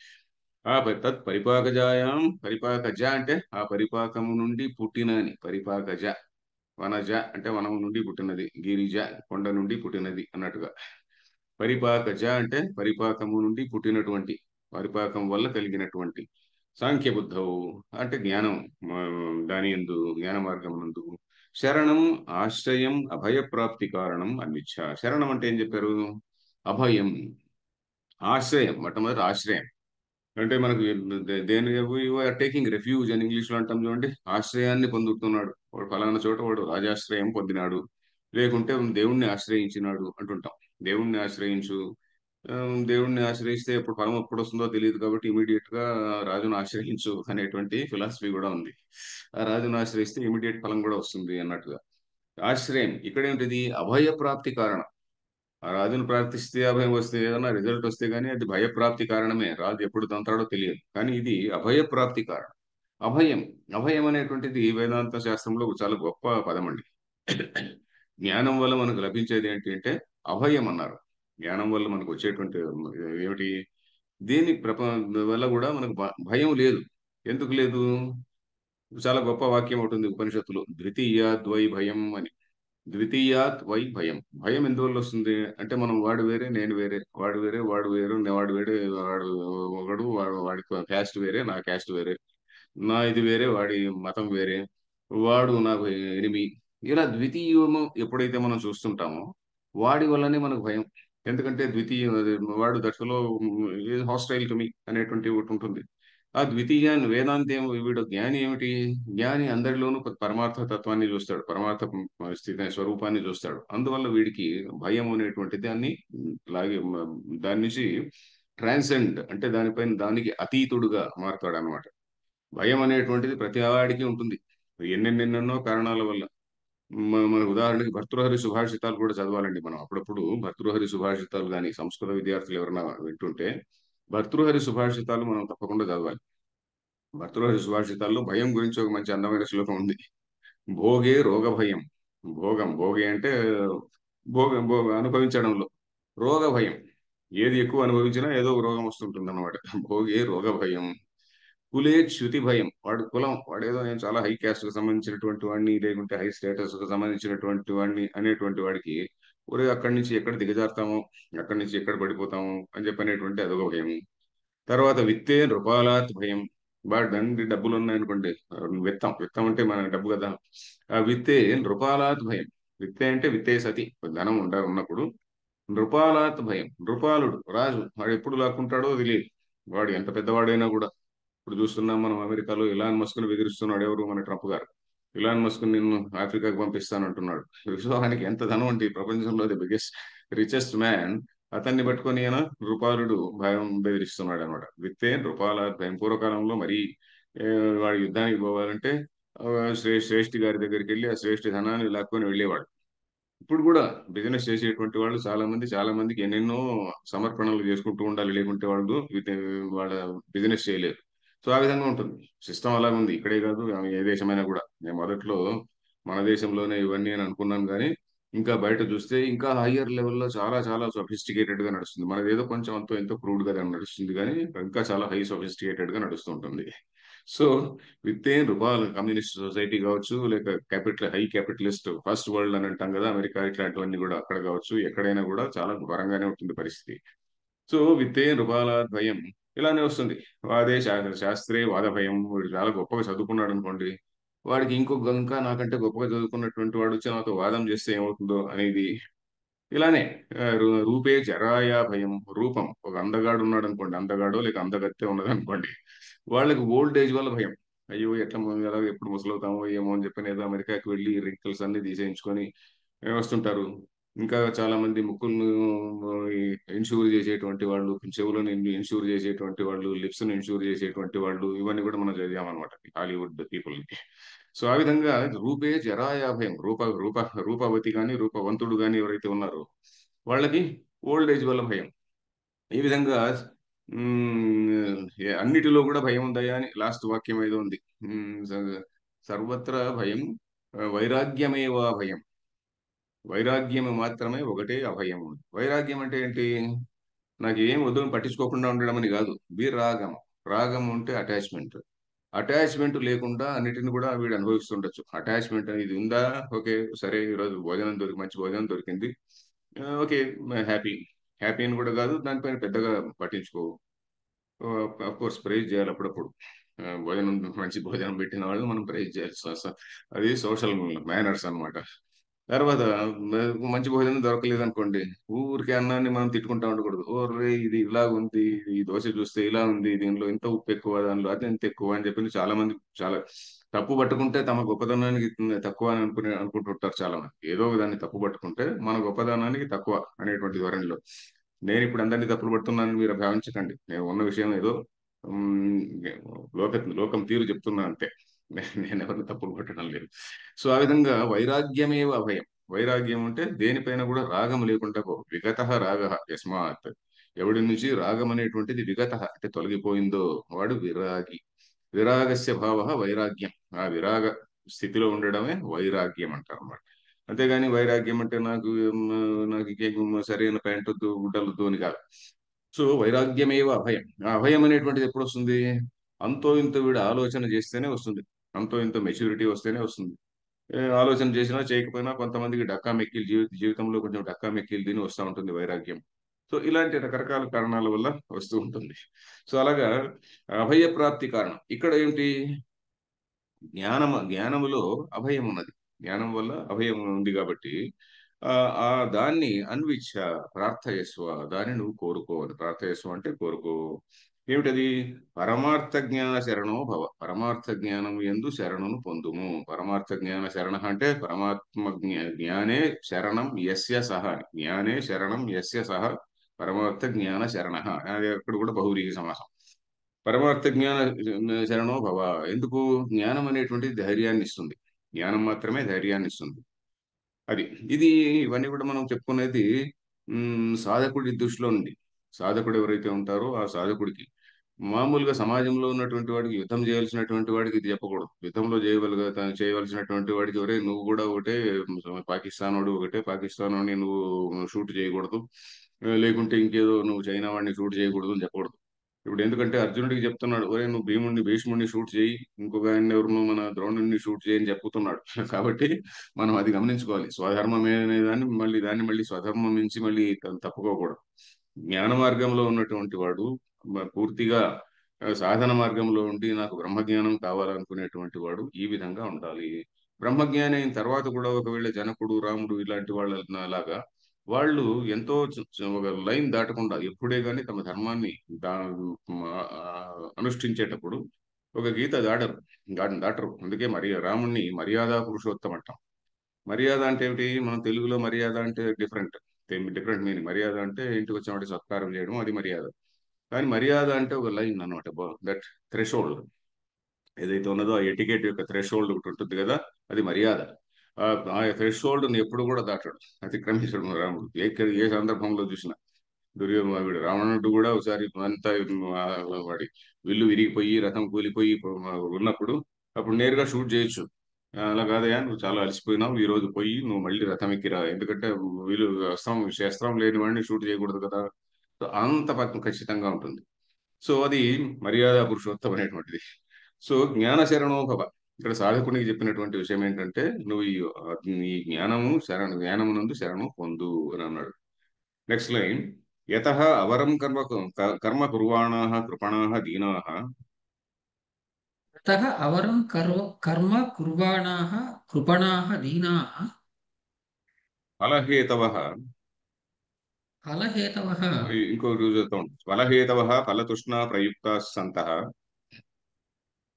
తత్ పరిపాకజాయాం, పరిపాకజ అంటే ఆ పరిపాకము నుండి పుట్టిన అని, పరిపాకజ. వనజ అంటే వనము నుండి పుట్టినది, గిరిజ కొండ నుండి పుట్టినది అన్నట్టుగా. పరిపాకజ అంటే పరిపాకము నుండి పుట్టినటువంటి, పరిపాకం వల్ల కలిగినటువంటి. సాంఖ్య బుద్ధవు అంటే జ్ఞానం, దాని యందు జ్ఞాన మార్గం నందు శరణం ఆశ్రయం అభయప్రాప్తి కారణం అన్విచ్ఛ. శరణం అంటే ఏం చెప్పారు? అభయం, ఆశ్రయం, మొట్టమొదటి ఆశ్రయం. అంటే మనకు దేని ఆర్ టేకింగ్ రెఫ్యూజ్ అని ఇంగ్లీష్ లో అంటాం చూడండి. ఆశ్రయాన్ని పొందుతున్నాడు వాడు, ఫలానా చోట వాడు రాజాశ్రయం పొందినాడు, లేకుంటే దేవుణ్ణి ఆశ్రయించినాడు అంటుంటాం. దేవుణ్ణి ఆశ్రయించు. దేవుణ్ణి ఆశ్రయిస్తే ఎప్పుడు ఫలం ఎప్పుడు వస్తుందో తెలియదు కాబట్టి ఇమీడియట్ గా రాజును ఆశ్రయించు అనేటువంటి ఫిలాసఫీ కూడా ఉంది. ఆ రాజును ఆశ్రయిస్తే ఇమీడియట్ ఫలం కూడా వస్తుంది అన్నట్టుగా. ఆశ్రయం ఇక్కడ ఏంటిది? అభయ ప్రాప్తి కారణం. ఆ రాజును ప్రార్థిస్తే అభయం వస్తే, ఏదైనా రిజల్ట్ వస్తే గానీ అది భయప్రాప్తి కారణమే. రాజు ఎప్పుడు తంతాడో తెలియదు, కానీ ఇది అభయప్రాప్తి కారణం. అభయం, అభయం అనేటువంటిది వేదాంత శాస్త్రంలో చాలా గొప్ప పదం అండి. జ్ఞానం వల్ల మనకు లభించేది ఏంటి అంటే అభయం అన్నారు. జ్ఞానం వల్ల మనకు వచ్చేటువంటి ఏమిటి? దేని వల్ల కూడా మనకు భయం లేదు. ఎందుకు లేదు? చాలా గొప్ప వాక్యం ఉంటుంది ఉపనిషత్తులో, ద్వితీయాద్ వై భయం అని. ద్వితీయాత్ వై భయం. భయం ఎందువల్ల వస్తుంది అంటే, మనం వాడు వేరే నేను వేరే, వాడు వేరే వాడు వేరు, వాడు వేరే వాడు ఒకడు, వాడి క్యాస్ట్ వేరే నా క్యాస్ట్ వేరే, నా ఇది వేరే వాడి మతం వేరే, వాడు నాకు ఎనిమి. ఇలా ద్వితీయము ఎప్పుడైతే మనం చూస్తుంటామో వాడి వల్లనే మనకు భయం. ఎందుకంటే ద్వితీయ వాడు దశలో హాస్టైల్ టు మీ అనేటువంటి ఒకటి ఉంటుంది. ఆ ద్వితీయాన్ని వేదాంతం వీడు జ్ఞాని ఏమిటి? జ్ఞాని అందరిలోనూ పరమార్థ తత్వాన్ని చూస్తాడు, పరమార్థ స్థితి స్వరూపాన్ని చూస్తాడు. అందువల్ల వీడికి భయం అనేటువంటి దాన్ని లాగి దాని నుంచి ట్రాన్సెండ్ అంటే దానిపైన దానికి అతీతుడుగా మారుతాడు అనమాట. భయం అనేటువంటిది ప్రతి వాడికి ఉంటుంది, ఎన్నెన్నెన్నెన్నో కారణాల వల్ల. మన ఉదాహరణకి భర్తృహరి సుభాషితాలు కూడా చదవాలండి మనం అప్పుడప్పుడు. భర్తృహరి సుభాషితాలు కానీ సంస్కృత విద్యార్థులు ఎవరైనా వింటుంటే భర్తృహరి సుభాషితాలు మనం తప్పకుండా చదవాలి. భర్తృహరి సుభాషితాల్లో భయం గురించి ఒక మంచి అందమైన శ్లోకం ఉంది. భోగే రోగ భయం. భోగం, భోగే అంటే అనుభవించడంలో, రోగ భయం, ఏది ఎక్కువ అనుభవించినా ఏదో ఒక రోగం వస్తుంటుంది అనమాట. భోగే రోగ భయం. కులే చ్యుతి భయం. వాడు కులం, వాడేదో నేను చాలా హై క్యాస్ట్ కు సంబంధించినటువంటి వాడిని, లేకుంటే హై స్టేటస్ కు సంబంధించినటువంటి వాడిని అనేటువంటి వాడికి ఒరే అక్కడి నుంచి ఎక్కడ దిగజారుతామో, అక్కడి నుంచి ఎక్కడ పడిపోతాము అని చెప్పనేటువంటి అదొక భయం. తర్వాత విత్తే నృపాలాత్ భయం. బాగా దండి డబ్బులు ఉన్నాయనుకోండి, విత్తం, విత్తం అంటే మన డబ్బు కదా. ఆ విత్తే నృపాలాత్ భయం. విత్తే అంటే విత్తే సతి, ధనం ఉన్నప్పుడు నృపాలాత్ భయం. నృపాలుడు రాజు, వాడు ఎప్పుడు లాక్కుంటాడో తెలియదు. వాడు ఎంత పెద్దవాడైనా కూడా. ఇప్పుడు చూస్తున్నాం మనం అమెరికాలో ఇలాన్ మస్క్ ను బెదిరిస్తున్నాడు ఎవరు? మన ట్రంప్ గారు. ఇలాన్ మస్క్ నిన్ను ఆఫ్రికాకు పంపిస్తానంటున్నాడు. విశ్వానికి ఎంత ధనం అంటే ఈ ప్రపంచంలో ది బిగ్గెస్ట్ రిచెస్ట్ మ్యాన్, అతన్ని పట్టుకొని ఈయన రూపాలుడు భయం బెదిరిస్తున్నాడు అనమాట. విత్తే రూపాల భయం. పూర్వకాలంలో మరి ఏ, వాడు యుద్ధానికి పోవాలంటే శ్రేష్ఠి గారి దగ్గరికి వెళ్ళి ఆ శ్రేష్ఠి ధనాన్ని లాక్కొని వెళ్ళేవాడు. ఇప్పుడు కూడా బిజినెస్ చేసేటువంటి వాళ్ళు చాలా మందికి ఎన్నెన్నో సమర్పణలు చేసుకుంటూ ఉండాలి, లేకుంటే వాళ్ళు వాళ్ళ బిజినెస్ చేయలేరు. సో ఆ విధంగా ఉంటుంది సిస్టమ్. అలాగే ఉంది ఇక్కడే కాదు, ఏ దేశమైనా కూడా. నేను మొదట్లో మన దేశంలోనే ఇవన్నీ అని అనుకున్నాను, కానీ ఇంకా బయట చూస్తే ఇంకా హయ్యర్ లెవెల్లో చాలా చాలా సొఫిస్టికేటెడ్ గా నడుస్తుంది. మనది ఏదో కొంచెం అంతో ఎంతో క్రూడ్ గా నడుస్తుంది, కానీ ఇంకా చాలా హై సొఫిస్టికేటెడ్ గా నడుస్తుంటుంది. సో విత్ రూపాయలు కమ్యూనిస్ట్ సొసైటీ కావచ్చు, లేక హై క్యాపిటలిస్ట్ ఫస్ట్ వరల్డ్ అని అంటాం కదా, అమెరికా ఇట్లాంటివన్నీ కూడా అక్కడ కావచ్చు, ఎక్కడైనా కూడా చాలా ఘోరంగానే ఉంటుంది పరిస్థితి. సో విత్తే రూపాల భయం ఇలానే వస్తుంది. వాదే శాస్త్రే వాద భయం. వీడు చాలా గొప్పగా చదువుకున్నాడు అనుకోండి, వాడికి ఇంకా నాకంటే గొప్పగా చదువుకున్నటువంటి వాడు వచ్చి నాతో వాదం చేస్తే ఏమవుతుందో అనేది ఇలానే రూపే జరాయా భయం. రూపం, ఒక అందగాడు ఉన్నాడు అనుకోండి, అందగాడో లేక అందగత్తె ఉన్నది అనుకోండి, వాళ్ళకి ఓల్డ్ ఏజ్ వల్ల భయం. అయ్యో ఎట్లా ఎలా ఎప్పుడు ముసలవుతామో ఏమో అని చెప్పి ఏదో అమెరికాకి వెళ్ళి రింకిల్స్ అన్ని తీసేయించుకొని వస్తుంటారు. ఇంకా చాలా మంది ముక్కులను ఇన్సూర్ చేసేటువంటి వాళ్ళు, చెవులను ఇన్సూర్ చేసేటువంటి వాళ్ళు, లిప్స్ ను ఇన్సూర్ చేసేటువంటి వాళ్ళు, ఇవన్నీ కూడా మనం చదివామన్నమాట హాలీవుడ్ పీపుల్. సో ఆ విధంగా రూపే జరాయాభయం. రూపవతి కానీ రూపవంతుడు కానీ ఎవరైతే ఉన్నారో వాళ్ళకి ఓల్డ్ ఏజ్ వల్ల భయం. ఈ విధంగా అన్నిటిలో కూడా భయం ఉందయ్యా అని లాస్ట్ వాక్యం ఏదో ఉంది. సర్వత్రా భయం, వైరాగ్యమేవా భయం. వైరాగ్యం మాత్రమే ఒకటే అభయం. వైరాగ్యం అంటే ఏంటి? నాకు ఏం వద్దు పట్టించుకోకుండా ఉండడం అని కాదు. విరాగం. రాగం ఉంటే అటాచ్మెంట్. అటాచ్మెంట్ లేకుండా అన్నిటిని కూడా వీడు అనుభవిస్తుండొచ్చు. అటాచ్మెంట్ అనేది ఉందా? ఓకే, సరే ఈరోజు భోజనం మంచి భోజనం దొరికింది, ఓకే, హ్యాపీ. హ్యాపీ అని కూడా కాదు, దానిపైన పెద్దగా పట్టించుకోవు. ఆఫ్ కోర్స్ ప్రైజ్ చేయాలి అప్పుడప్పుడు. భోజనం, మంచి భోజనం పెట్టిన వాళ్ళు మనం ప్రైజ్ చేయాలి. అది సోషల్ మేనర్స్ అన్నమాట. తర్వాత మంచి భోజనం దొరకలేదు అనుకోండి, ఊరికే అన్నాన్ని మనం తిట్టుకుంటా ఉండకూడదు. ఓర్రే ఇది ఇలా ఉంది, ఈ దోశ చూస్తే ఇలా ఉంది, దీనిలో ఇంత ఉప్పు ఎక్కువ, దానిలో అది ఎంత ఎక్కువ అని చెప్పి చాలా మంది చాలా తప్పు పట్టుకుంటే తమ గొప్పదనానికి తక్కువ అని అనుకుంటుంటారు చాలా మంది. ఏదో ఒక దాన్ని తప్పు పట్టుకుంటే మన గొప్పదనానికి తక్కువ అనేటువంటి ధోరణిలో. నేను ఇప్పుడు అందరినీ తప్పులు పడుతున్నానని మీరు భావించకండి. నేను ఉన్న విషయం ఏదో ఉమ్, లోకం తీరు చెప్తున్నా అంతే. నేను ఎవరిని తప్పులు పట్టడం లేదు. సో ఆ విధంగా వైరాగ్యమేవ అభయం. వైరాగ్యం అంటే దేనిపైన కూడా రాగం లేకుండా విగత రాగ యస్మాత్. ఎవడి నుంచి రాగం అనేటువంటిది విగత అంటే తొలగిపోయిందో వాడు విరాగి. విరాగస్య భావ వైరాగ్యం. ఆ విరాగ స్థితిలో ఉండడమే వైరాగ్యం అంటారు అన్నమాట. అంతేగాని వైరాగ్యం అంటే నాకు ఇంకేం సరైన ప్యాంట్ వద్దు, గుడ్డలు వద్దు అని కాదు. సో వైరాగ్యమేవ అభయం. ఆ అభయం అనేటువంటిది ఎప్పుడు వస్తుంది? అంతో ఇంతో వీడు ఆలోచన చేస్తేనే వస్తుంది. అంతో ఇంతో మెచ్యూరిటీ వస్తేనే వస్తుంది. ఆలోచన చేసినా చేయకపోయినా కొంతమందికి డక్కా మెక్కిలు జీవితంలో కొంచెం డక్కా మెక్కిలు తిని వస్తూ ఉంటుంది వైరాగ్యం. సో ఇలాంటి రకరకాల కారణాల వల్ల వస్తూ ఉంటుంది. సో అలాగా అభయ ప్రాప్తి కారణం ఇక్కడ ఏంటి? జ్ఞానములో అభయం ఉన్నది. జ్ఞానం వల్ల అభయం ఉంది కాబట్టి ఆ ఆ దాన్ని అన్విచ్ఛ ప్రార్థయస్వ, దాన్ని నువ్వు కోరుకోవాలి. ప్రార్థయస్వ అంటే కోరుకో. ఏమిటది? పరమార్థ జ్ఞాన శరణో భవ. పరమార్థ జ్ఞానం యందు శరణును పొందుము. పరమార్థ జ్ఞాన శరణ అంటే పరమాత్మ జ్ఞానే శరణం యస్య సహ. జ్ఞానే శరణం యస్య సహ పరమార్థ జ్ఞాన శరణ. అది అక్కడ కూడా బహువ్రీహి సమాసం. పరమార్థ జ్ఞాన శరణో భవ. ఎందుకు? జ్ఞానం అనేటువంటిది ధైర్యాన్ని ఇస్తుంది. జ్ఞానం మాత్రమే ధైర్యాన్ని ఇస్తుంది. అది ఇది ఇవన్నీ కూడా మనం చెప్పుకునేది సాధకుడి దృష్టిలో నుండి. సాధకుడు ఎవరైతే ఉంటారో ఆ సాధకుడికి మామూలుగా సమాజంలో ఉన్నటువంటి వాడికి, యుద్ధం చేయాల్సినటువంటి వాడికి ఇది చెప్పకూడదు. యుద్ధంలో చేయవలసినటువంటి వాడికి, ఎవరే నువ్వు కూడా ఒకటే, పాకిస్తాన్ వాడు ఒకటే, పాకిస్తాన్ వాడిని నువ్వు షూట్ చేయకూడదు, లేకుంటే ఇంకేదో నువ్వు చైనా వాడిని షూట్ చేయకూడదు అని చెప్పకూడదు. ఇప్పుడు ఎందుకంటే అర్జునుడికి చెప్తున్నాడు, ఒరే నువ్వు భీష్ముడిని షూట్ చేయి, ఇంకొక ఆయన ఎవరినో మన ద్రోణుడిని షూట్ చేయని చెప్పుతున్నాడు. కాబట్టి మనం అది గమనించుకోవాలి. స్వధర్మమే అనే దాన్ని మళ్ళీ స్వధర్మం నుంచి మళ్ళీ తప్పుకోకూడదు. జ్ఞాన మార్గంలో ఉన్నటువంటి వాడు పూర్తిగా సాధన మార్గంలో ఉండి నాకు బ్రహ్మజ్ఞానం కావాలనుకునేటువంటి వాడు ఈ విధంగా ఉండాలి. బ్రహ్మజ్ఞాని అయిన తర్వాత కూడా ఒకవేళ జనకుడు, రాముడు ఇలాంటి వాళ్ళ లాగా వాళ్ళు ఎంతో ఒక లైన్ దాటకుండా ఎప్పుడే కానీ తమ ధర్మాన్ని దా ఆ, అనుష్ఠించేటప్పుడు ఒక గీత దాటరు. అందుకే రాముణ్ణి మర్యాద పురుషోత్తం అంటాం. మర్యాద అంటే ఏమిటి? మనం తెలుగులో మర్యాద అంటే డిఫరెంట్ డిఫరెంట్ మీనింగ్. మర్యాద అంటే ఇంటికి వచ్చిన వాడికి సత్కారం చేయడం, అది మర్యాద. కానీ మర్యాద అంటే ఒక లైన్ అనమాట. దట్ థ్రెషోల్డ్ ఏదైతే ఉన్నదో, ఆ ఎటికెట్ యొక్క థ్రెషోల్డ్ ఒకటి ఉంటుంది కదా, అది మర్యాద. ఆ థ్రెషోల్డ్ ని ఎప్పుడు కూడా దాటాడు, అతిక్రమించడం రాముడు. ఏ సందర్భంలో చూసినా వీడు రావణుడు కూడా ఒకసారి అంతా ఆ, వాడి విల్లు విరిగిపోయి రథం కూలిపోయి ఉన్నప్పుడు అప్పుడు నేరుగా షూట్ చేయొచ్చు. అలా కాదయా, నువ్వు చాలా అలసిపోయినావు, ఈ రోజు పోయి నువ్వు మళ్ళీ రథం ఎక్కిరా, ఎందుకంటే వీళ్ళు శస్త్రం లేని వాడిని షూట్ చేయకూడదు కదా. సో అంత ఖచ్చితంగా ఉంటుంది. సో అది మర్యాద పురుషోత్తం అనేటువంటిది. సో జ్ఞాన శరణోభవ. ఇక్కడ సాధకునికి చెప్పినటువంటి విషయం ఏంటంటే, నువ్వు ఈ జ్ఞానమునందు శరణు పొందు అని అన్నాడు. నెక్స్ట్ లైన్, యతః అవరం కర్మ కుర్వాణాః కృపణాః దీనాః अतः अवरं कर्म कुर्वाणाः कृपणाः दीनाः ఫలహేతవః ఫలహేతవః ఇంకో రోజు చూద్దాం. ఫలహేతవ ఫలతృష్ణ ప్రయుక్త సంతః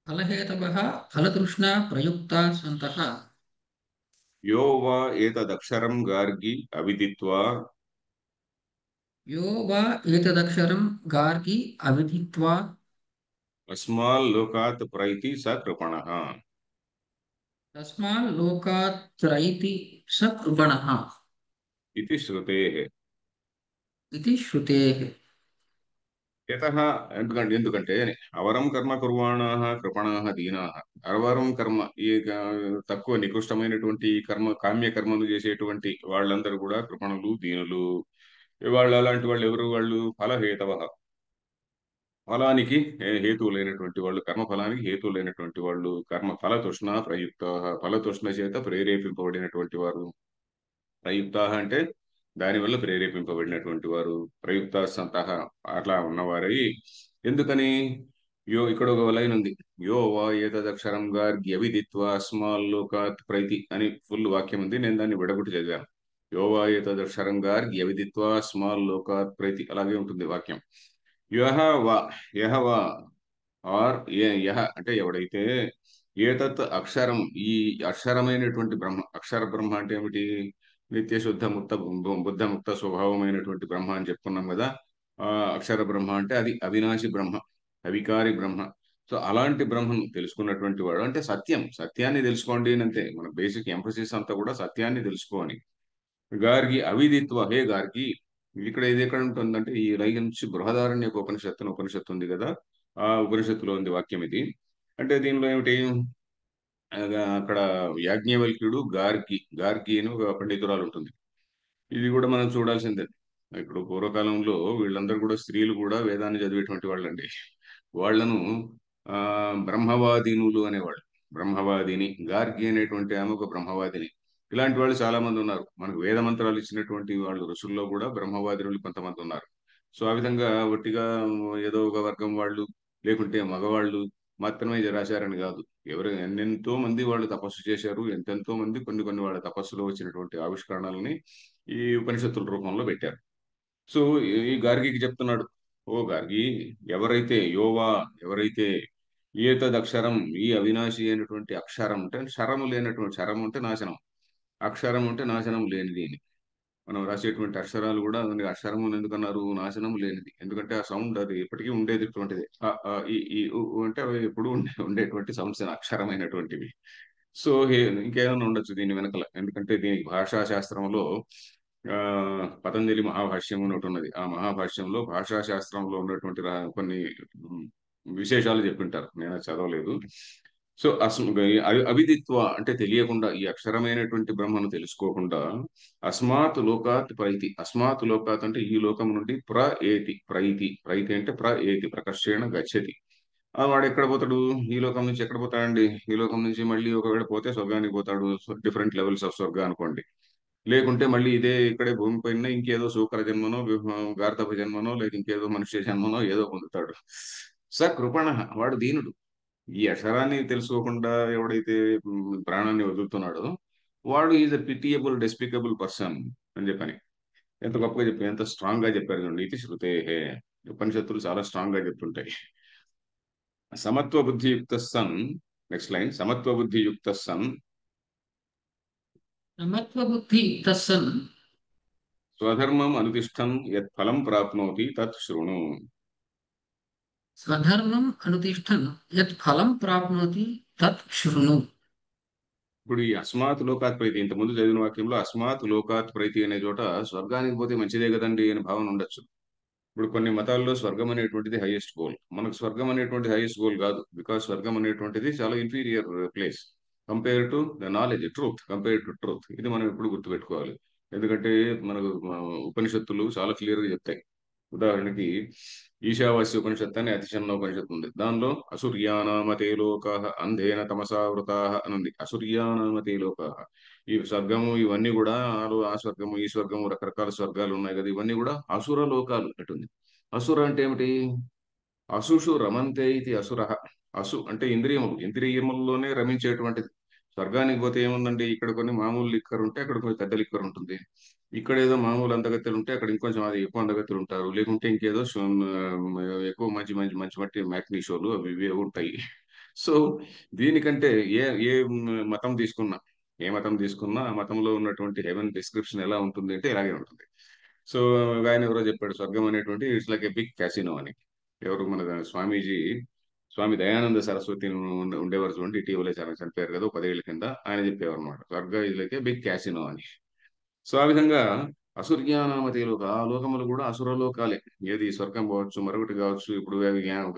ఫలహేతవః ఫలతృష్ణా ప్రయుక్తా సంతః యో వా ఏతదక్షరం గార్గి అవిదిత్వా యో వా ఏతదక్షరం గార్గి అవిదిత్వా అస్మాల్లోకాత్ ప్రైతి స కృపణః తస్మాల్లోకాత్రైతి స కృపణః ఇది శృతేః. ఇది శ్రుతేః. యతః ఎందుకంటే అవరం కర్మ కుర్వాణాః కృపణాః దీనాః. అవరం కర్మ తక్కువ నికృష్టమైనటువంటి ఈ కామ్య కర్మను చేసేటువంటి వాళ్ళందరూ కూడా కృపణులు దీనులు. వాళ్ళు అలాంటి వాళ్ళు ఎవరు? వాళ్ళు ఫలహేతవ, ఫలానికి హేతువు లేనటువంటి వాళ్ళు, కర్మ ఫలానికి హేతువు లేనటువంటి వాళ్ళు, కర్మ ఫల తృష్ణ ప్రయుక్త, ఫల తృష్ణ చేత ప్రేరేపింపబడినటువంటి వారు. ప్రయుక్త అంటే దానివల్ల ప్రేరేపింపబడినటువంటి వారు. ప్రయుక్త సంతః అట్లా ఉన్నవారై. ఎందుకని? ఇక్కడ ఒక లైన్ ఉంది. యో వా ఏతదక్షరం గార్గ్యవిదిత్వా అస్మాల్లోకాత్ ప్రైతి అని ఫుల్ వాక్యం ఉంది. నేను దాన్ని విడగొట్టి చదివాను. యో వా ఏతదక్షరం గార్గ్యవిదిత్వా అస్మాల్లోకాత్ ప్రైతి అలాగే ఉంటుంది వాక్యం. యహ వా, యహ వా ఆర్ యహ అంటే ఎవడైతే ఏతత్ అక్షరం ఈ అక్షరమైనటువంటి బ్రహ్మ, అక్షర బ్రహ్మ అంటే ఏమిటి? నిత్య శుద్ధ ముక్త బుద్ధ ముక్త స్వభావమైనటువంటి బ్రహ్మ అని చెప్పుకున్నాం కదా. ఆ అక్షర బ్రహ్మ అంటే అది అవినాశి బ్రహ్మ, అవికారి బ్రహ్మ. సో అలాంటి బ్రహ్మను తెలుసుకున్నటువంటి వాడు అంటే సత్యాన్ని తెలుసుకోండి అని అంతే. మన బేసిక్ ఎంఫసిస్ అంతా కూడా సత్యాన్ని తెలుసుకోని. గార్గి అవిదిత్వ, హే గార్గి. ఇక్కడ ఇది ఎక్కడ ఉంటుందంటే ఈ రైలు నుంచి బృహదారణ్య ఉపనిషత్తు ఉంది కదా. ఆ ఉపనిషత్తులో ఉంది వాక్యం ఇది. అంటే దీనిలో ఏమిటి? అక్కడ యాజ్ఞవల్క్యుడు గార్గి అని ఒక పండితురాలు ఉంటుంది. ఇది కూడా మనం చూడాల్సిందే. ఇప్పుడు పూర్వకాలంలో వీళ్ళందరూ కూడా స్త్రీలు కూడా వేదాన్ని చదివేటువంటి వాళ్ళండి. వాళ్ళను ఆ బ్రహ్మవాదినులు అనేవాళ్ళు. బ్రహ్మవాదిని గార్గి అనేటువంటి ఆమె ఒక బ్రహ్మవాదిని. ఇలాంటి వాళ్ళు చాలా మంది ఉన్నారు. మనకు వేద మంత్రాలు ఇచ్చినటువంటి వాళ్ళు ఋషుల్లో కూడా బ్రహ్మవాదినులు కొంతమంది ఉన్నారు. సో ఆ విధంగా ఒట్టిగా ఏదో ఒక వర్గం వాళ్ళు లేకుంటే మగవాళ్ళు మాత్రమే ఇది రాశారని కాదు. ఎవరు ఎన్నెంతో మంది వాళ్ళు తపస్సు చేశారు. ఎంతెంతో మంది కొన్ని కొన్ని వాళ్ళ తపస్సులో వచ్చినటువంటి ఆవిష్కరణలని ఈ ఉపనిషత్తుల రూపంలో పెట్టారు. సో ఈ గార్గికి చెప్తున్నాడు, ఓ గార్గి, ఎవరైతే యోవా, ఎవరైతే ఏతదక్షరం ఈ అవినాశి అయినటువంటి అక్షరం అంటే శరము లేనటువంటి, శరం అంటే నాశనం, అక్షరం అంటే నాశనం లేనిది అని. మనం రాసేటువంటి అక్షరాలు కూడా దానికి అక్షరము అని ఎందుకన్నారు? నాశనం లేనిది. ఎందుకంటే ఆ సౌండ్ అది ఎప్పటికీ ఉండేటటువంటిది. ఈ అంటే అవి ఎప్పుడు ఉండేటువంటి సౌండ్స్ అక్షరమైనటువంటివి. సో ఇంకేమైనా ఉండొచ్చు దీని వెనకల. ఎందుకంటే దీనికి భాషా శాస్త్రంలో ఆ పతంజలి మహాభాష్యం అని ఒకటి ఉన్నది. ఆ మహాభాష్యంలో భాషా శాస్త్రంలో ఉన్నటువంటి కొన్ని ఉమ్, విశేషాలు చెప్పింటారు. నేను అది చదవలేదు. సో అవిదిత్వ అంటే తెలియకుండా, ఈ అక్షరమైనటువంటి బ్రహ్మను తెలుసుకోకుండా అస్మాత్ లోకాత్ ప్రైతి, అస్మాత్ లోకాత్ అంటే ఈ లోకం నుండి ఏతి ప్రైతి, ప్రైతి అంటే ఏతి ప్రకర్షేణ గచ్చతి. వాడు ఎక్కడ పోతాడు? ఈ లోకం నుంచి ఎక్కడ పోతాడండి? ఈ లోకం నుంచి మళ్ళీ ఒకవేళ పోతే స్వర్గానికి పోతాడు. డిఫరెంట్ లెవెల్స్ ఆఫ్ స్వర్గ అనుకోండి. లేకుంటే మళ్ళీ ఇదే ఇక్కడే భూమి పైన ఇంకేదో శూకర జన్మనో గార్ధప జన్మనో లేక ఇంకేదో మనుష్య జన్మనో ఏదో పొందుతాడు. కృపణ, వాడు దీనుడు. ఈ అక్షరాన్ని తెలుసుకోకుండా ఎవడైతే ప్రాణాన్ని వదులుతున్నాడో వాడు is a pitiable despicable person అని చెప్పని ఎంత గొప్పగా చెప్పి ఎంత స్ట్రాంగ్ గా చెప్పారు చూడండి. ఇది శృతే. ఉపనిషత్తులు చాలా స్ట్రాంగ్ గా చెప్తుంటాయి. సమత్వ బుద్ధియుక్త సన్, నెక్స్ట్ లైన్, సమత్వ బుద్ధియుక్త సన్ సమత్వబుద్ధి తస్సన్ స్వధర్మం అనుతిష్టం యత్ ఫలం ప్రాప్నోతి తత్ శృణు. స్వధర్మం అనుతిష్టన్ యత్ ఫలం ప్రాప్నోతి తత్ శృణు. ఇప్పుడు ఈ అస్మాత్ లోకాత్ ప్రైతి, ఇంతకుముందు చదివిన వాక్యంలో అస్మాత్ లోకాత్ ప్రైతి అనే చోట స్వర్గానికి పోతే మంచిదే కదండి అని భావన ఉండొచ్చు. ఇప్పుడు కొన్ని మతాల్లో స్వర్గం అనేటువంటిది హైయెస్ట్ గోల్. మనకు స్వర్గం అనేటువంటి హైయెస్ట్ గోల్ కాదు. బికాస్ స్వర్గం అనేటువంటిది చాలా inferior place compare to the knowledge, truth, compare to truth. ఇది మనం ఎప్పుడు గుర్తుపెట్టుకోవాలి. ఎందుకంటే మనకు ఉపనిషత్తులు చాలా క్లియర్ గా చెప్తాయి. ఉదాహరణకి ఈశావాస్య ఉపనిషత్తు అని అతి చిన్న ఉపనిషత్తు ఉంది. దానిలో అసుర్యానామతే లోకా అంధేన తమసావృతా అని ఉంది. అసుర్యానామతే లోకా, ఈ స్వర్గము ఇవన్నీ కూడా ఆ స్వర్గము ఈ స్వర్గము రకరకాల స్వర్గాలు ఉన్నాయి కదా, ఇవన్నీ కూడా అసుర లోకాలు అటుంది. అసుర అంటే ఏమిటి? అసుషు రమంతే ఇది అసుర. అసు అంటే ఇంద్రియములు, ఇంద్రియముల్లోనే రమించేటువంటిది. స్వర్గానికి పోతే ఏముందండి, ఇక్కడ కొన్ని మామూలు లిక్కర్ ఉంటే అక్కడ కొన్ని పెద్ద లిక్కర్ ఉంటుంది. ఇక్కడ ఏదో మామూలు అందగత్తెలు ఉంటే అక్కడ ఇంకొంచెం అది ఎక్కువ అందగత్తెలు ఉంటారు, లేకుంటే ఇంకేదో ఎక్కువ మంచి మంచి మంచి మట్టి మ్యాట్నీ షోలు అవి ఇవి ఉంటాయి. సో దీనికంటే ఏ ఏ మతం తీసుకున్నా, ఏ మతం తీసుకున్నా ఆ మతంలో ఉన్నటువంటి హెవెన్ డిస్క్రిప్షన్ ఎలా ఉంటుంది అంటే ఇలాగే ఉంటుంది. సో ఆయన ఎవరో చెప్పాడు స్వర్గం అనేటువంటి it's like a big casino అని. ఎవరు మన స్వామీజీ, స్వామి దయానంద సరస్వతి ఉండేవారు చూడండి, ఇటీవలే చనిపోయారు కదా 10 ఏళ్ల కింద. ఆయన చెప్పేవారు అనమాట స్వర్గ is like a big casino అని. సో ఆ విధంగా అసుర్యానామతి లోక ఆ లోకములు కూడా అసుర లోకాలే. ఏది స్వర్గం కావచ్చు, మరొకటి కావచ్చు. ఇప్పుడు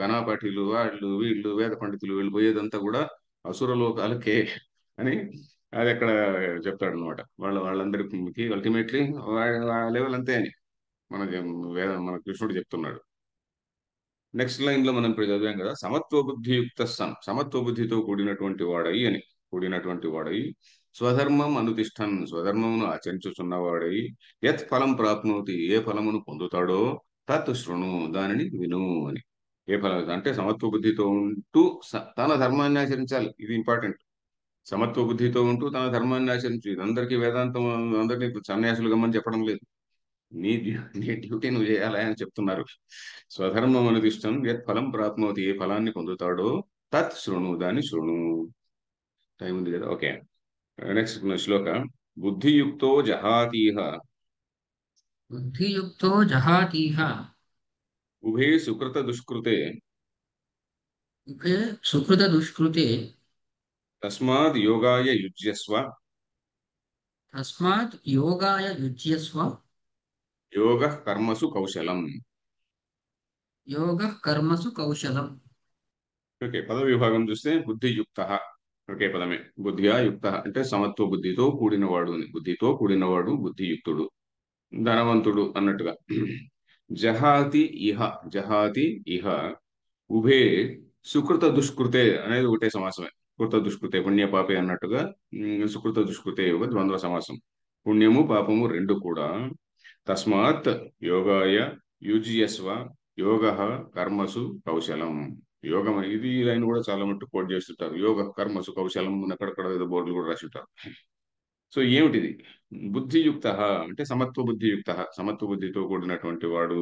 ఘనాపాఠులు వాళ్ళు వీళ్ళు వేద పండితులు వీళ్ళు పోయేదంతా కూడా అసుర లోకాలకే అని అది అక్కడ చెప్తాడు అనమాట. వాళ్ళందరికీ అల్టిమేట్లీ ఆ లెవెల్ అంతే అని మన మన కృష్ణుడు చెప్తున్నాడు. నెక్స్ట్ లైన్ లో మనం ఇప్పుడు చదివాం కదా, సమత్వ బుద్ధియుక్త సన్, సమత్వ బుద్ధితో కూడినటువంటి వాడై అని, కూడినటువంటి వాడై స్వధర్మం అనుతిష్టన్, స్వధర్మమును ఆచరించుచున్నవాడై యత్ ఫలం ప్రాప్నోతి, ఏ ఫలమును పొందుతాడో తత్ శృణు, దానిని విను అని. ఏ ఫలం అంటే సమత్వ బుద్ధితో ఉంటూ తన ధర్మాన్ని ఆచరించాలి, ఇది ఇంపార్టెంట్. సమత్వ బుద్ధితో ఉంటూ తన ధర్మాన్ని ఆచరించు. ఇది అందరికీ వేదాంతం అందరినీ సన్యాసులు గమ్మని చెప్పడం లేదు. నీ డ్యూటీ నువ్వు చేయాలి అని చెప్తున్నారు. స్వధర్మం అనుదిష్టం యత్ ఫలం ప్రాప్నోతి, ఏ ఫలాన్ని పొందుతాడో తత్ శృణు, దాన్ని శృణు. టైం ఉంది కదా, ఓకే. నెక్స్ట్ శ్లోక. బుద్ధియుక్తో జహాతీహ బుద్ధియుక్తో జహాతీహ ఉభే సుకృత దుష్కృతే ఉభే సుకృత దుష్కృతే తస్మాద్ యోగాయ యుజ్యస్వ, తస్మాత్ యోగాయ యుజ్యస్వ, యోగః కర్మసు కౌశలం. యోగః కర్మసు కౌశలం. ఓకే, పద విభాగం చూస్తే బుద్ధియుక్త ఒకే పదమే. బుద్ధియా యుక్త అంటే సమత్వ బుద్ధితో కూడినవాడు అని, బుద్ధితో కూడినవాడు బుద్ధియుక్తుడు, ధనవంతుడు అన్నట్టుగా. జహాతి ఇహ, జహాతి ఇహ ఉభే సుకృత దుష్కృతే అనేది ఒకటే సమాసమే. కృత దుష్కృతే పుణ్యపాపే అన్నట్టుగా సుకృత దుష్కృతే ఒక ద్వంద్వ సమాసం. పుణ్యము పాపము రెండు కూడా. తస్మాత్ యోగాయ యుజియస్వ, యోగ కర్మసు కౌశలం. యోగం ఇది లైన్ కూడా చాలా మట్టు కోట్ చేస్తుంటారు. యోగ కర్మసు కౌశలం అక్కడక్కడ ఏదో బోర్డులు కూడా రాసి ఉంటారు. సో ఏమిటిది? బుద్ధియుక్త అంటే సమత్వ బుద్ధియుక్త, సమత్వ బుద్ధితో కూడినటువంటి వాడు.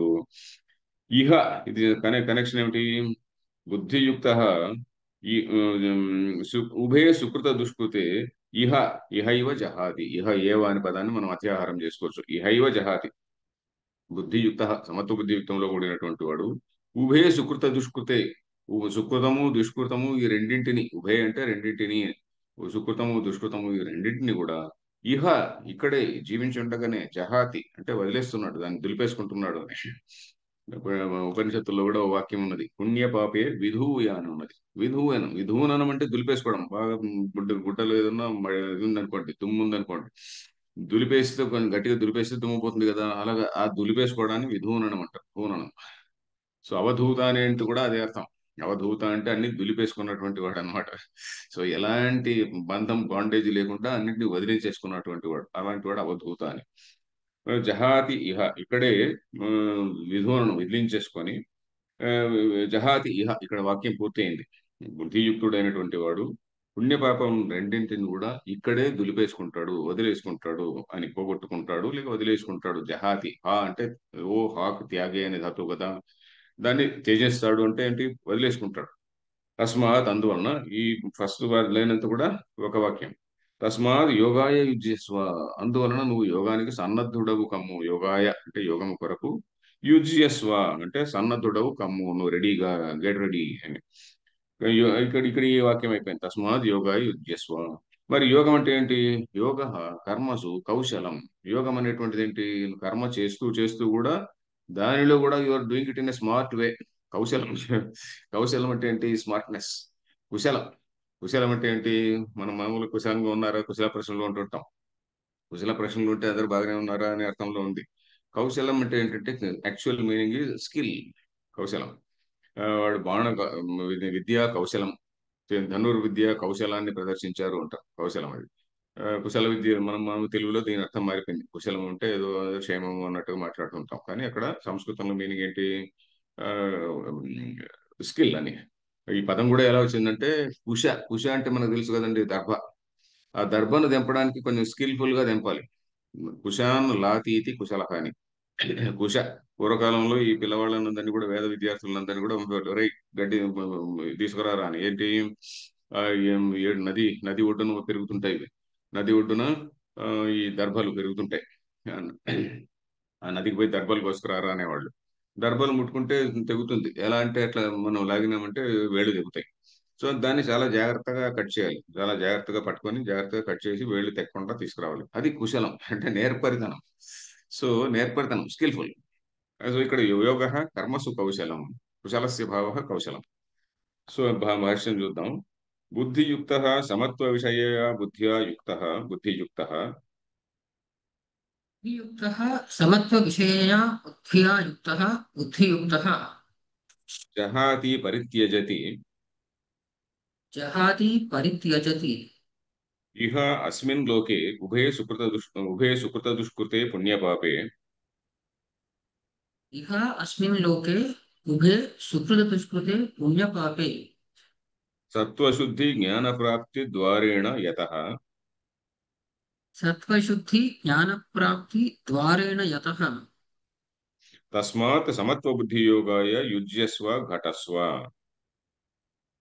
ఇహ, ఇది కనెక్షన్ ఏమిటి? బుద్ధియుక్త ఈ ఉభయ సుకృత దుష్కృతే ఇహ, ఇహైవ జహాతి. ఇహ ఏవ అనే పదాన్ని మనం అత్యాహారం చేసుకోవచ్చు. ఇహైవ జహాతి, బుద్ధియుక్త సమత్వ బుద్ధియుక్తంలో కూడినటువంటి వాడు. ఉభయ సుకృత దుష్కృతే, సుకృతము దుష్కృతము ఈ రెండింటిని, ఉభయ అంటే రెండింటిని, సుకృతము దుష్కృతము ఈ రెండింటిని కూడా ఇహ ఇక్కడే జీవించుండగానే జహాతి అంటే వదిలేస్తున్నాడు, దాన్ని దులిపేసుకుంటున్నాడు అని. ఉపనిషత్తుల్లో కూడా ఓ వాక్యం ఉన్నది, పుణ్యపాపే విధూయానం ఉన్నది. విధూయనం, విధూననం అంటే దులిపేసుకోవడం. బాగా గుడ్డలు ఏదన్నా ఇది ఉందనుకోండి, దుమ్ము ఉందనుకోండి, దులిపేస్తే కొంచెం గట్టిగా దులిపేస్తే దుమ్ము పోతుంది కదా, అలాగా ఆ దులిపేసుకోవడాన్ని విధూననం అంటారు, హూననం. సో అవధూత అనేది కూడా అదే అర్థం. అవధూత అంటే అన్ని దులిపేసుకున్నటువంటి వాడు అనమాట. సో ఎలాంటి బంధం బాండేజ్ లేకుండా అన్నింటినీ వదిలించేసుకున్నటువంటి వాడు, అలాంటి వాడు అవధూత అని. జహాతి ఇహ ఇక్కడే ఆ, విధులను విదిలించేసుకొని ఆ, జహాతి ఇహ ఇక్కడ వాక్యం పూర్తయింది. బుద్ధియుక్తుడైనటువంటి వాడు పుణ్యపాపం రెండింటిని కూడా ఇక్కడే దులిపేసుకుంటాడు, వదిలేసుకుంటాడు అని, పోగొట్టుకుంటాడు లేక వదిలేసుకుంటాడు. జహాతి, హా అంటే ఓ హాకు త్యాగే అనే ధాతువు కదా, దాన్ని త్యజిస్తాడు అంటే ఏంటి? వదిలేసుకుంటాడు. తస్మాత్ అందువలన, ఈ ఫస్ట్ లైన్ అంతా కూడా ఒక వాక్యం. తస్మాత్ యోగాయ యుజ్యస్వ, అందువలన నువ్వు యోగానికి సన్నద్ధుడవు కమ్ము. యోగాయ అంటే యోగము కొరకు, యుజ్యస్వ అంటే సన్నద్ధుడవు కమ్ము, నువ్వు రెడీగా, గెట్ రెడీ అని. ఇక్కడ ఇక్కడ ఈ వాక్యం అయిపోయింది. తస్మాత్ యోగాయ యుజ్యస్వ. మరి యోగం అంటే ఏంటి? యోగ కర్మసు కౌశలం. యోగం అనేటువంటిది ఏంటి? కర్మ చేస్తూ చేస్తూ కూడా దానిలో కూడా you are doing it in a smart way. కౌశలం. కౌశలం అంటే ఏంటి? స్మార్ట్నెస్. కుశలం. కుశలం అంటే ఏంటి? మనం మామూలు కుశలంగా ఉన్నారా, కుశల ప్రశ్నలు ఉంటుంటాం. కుశల ప్రశ్నలు ఉంటే అందరు బాగానే ఉన్నారా అనే అర్థంలో ఉంది. కౌశలం అంటే ఏంటంటే యాక్చువల్ మీనింగ్ స్కిల్. కౌశలం, వాడు విద్యా కౌశలం, ధనుర్విద్య కౌశలాన్ని ప్రదర్శించారు అంటారు. కౌశలం అది. కుశల విద్య మనం తెలుగులో దీని అర్థం మారిపోయింది. కుశలం అంటే ఏదో క్షేమము అన్నట్టుగా మాట్లాడుతుంటాం, కానీ అక్కడ సంస్కృతంలో మీనింగ్ ఏంటి? స్కిల్ అని. ఈ పదం కూడా ఎలా వచ్చిందంటే కుశ, కుశ అంటే మనకు తెలుసు కదండి, దర్భ. ఆ దర్భను దింపడానికి కొంచెం స్కిల్ఫుల్ గా దింపాలి. కుశాన్ లాతీతి కుశలహాని. కుశ పూర్వకాలంలో ఈ పిల్లవాళ్ళందరినీ కూడా, వేద విద్యార్థులందరినీ కూడా "ఒరేయ్ గడ్డి తీసుకురారా" అని. ఏంటి? ఆ, నది నది ఒడ్డున పెరుగుతుంటాయి ఇవి. నది ఒడ్డున ఆ, ఈ దర్భలు పెరుగుతుంటాయి. ఆ నదికి పోయి దర్భలు కోసుకురారా అనేవాళ్ళు. దర్భలు ముట్టుకుంటే తెగుతుంది. ఎలా అంటే అట్లా మనం లాగినామంటే వేళ్ళు తెగుతాయి. సో దాన్ని చాలా జాగ్రత్తగా కట్ చేయాలి. చాలా జాగ్రత్తగా పట్టుకొని జాగ్రత్తగా కట్ చేసి వేళ్ళు తెక్కకుండా తీసుకురావాలి. అది కుశలం అంటే నేర్పరితనం. సో నేర్పరితనం, స్కిల్ఫుల్. సో ఇక్కడ యోగ కర్మసు కౌశలం, కుశలస్య భావ కౌశలం. సో భాష్యం చూద్దాం. బుద్ధియుక్త సమత్వ విషయ బుద్ధ్యా యుక్త, బుద్ధియుక్త युक्तः समत्वविषयया बुद्ध्या युक्तः बुद्धियुक्तः जहाति परित्यजति जहाति परित्यजति इह अस्मिन् लोके उभे सुकृत दुष्कृते पुण्यपापे इह अस्मिन् लोके उभे सुकृतदुष्कृते पुण्यपापे सत्त्वशुद्धि ज्ञानप्राप्ति द्वारेण यतः सत्त्वशुद्धि ज्ञानप्राप्ति द्वारेण यतः तस्मात् समत्वबुद्धियोगाय युज्यस्व घटस्व।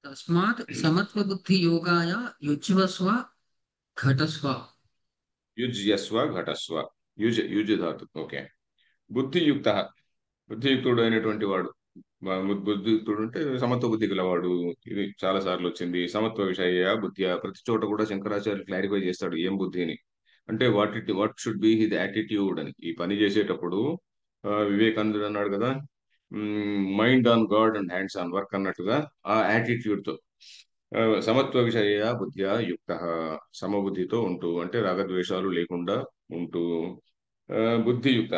तस्मात् समत्वबुद्धियोगाय युज्यस्व घटस्व युज्यस्व घटस्व। युज धातु ఓకే. బుద్ధియుక్త, బుద్ధియుక్తుడు అయినటువంటి వాడు. బుద్ధియుక్తుడు అంటే సమత్వ బుద్ధి గలవాడు. ఇది చాలా సార్లు వచ్చింది. సమత్వ విషయ బుద్ధి ప్రతి చోట కూడా శంకరాచార్య క్లారిఫై చేస్తాడు ఏం బుద్ధిని. అంటే what should be his attitude అని. ఈ పని చేసేటప్పుడు వివేకానందుడు అన్నాడు కదా, mind on God and hands on work అన్నట్టుగా ఆ యాటిట్యూడ్ తో సమత్వ విషయ బుద్ధ్యా యుక్త, సమబుద్ధితో ఉంటూ అంటే రాగద్వేషాలు లేకుండా ఉంటూ బుద్ధియుక్త.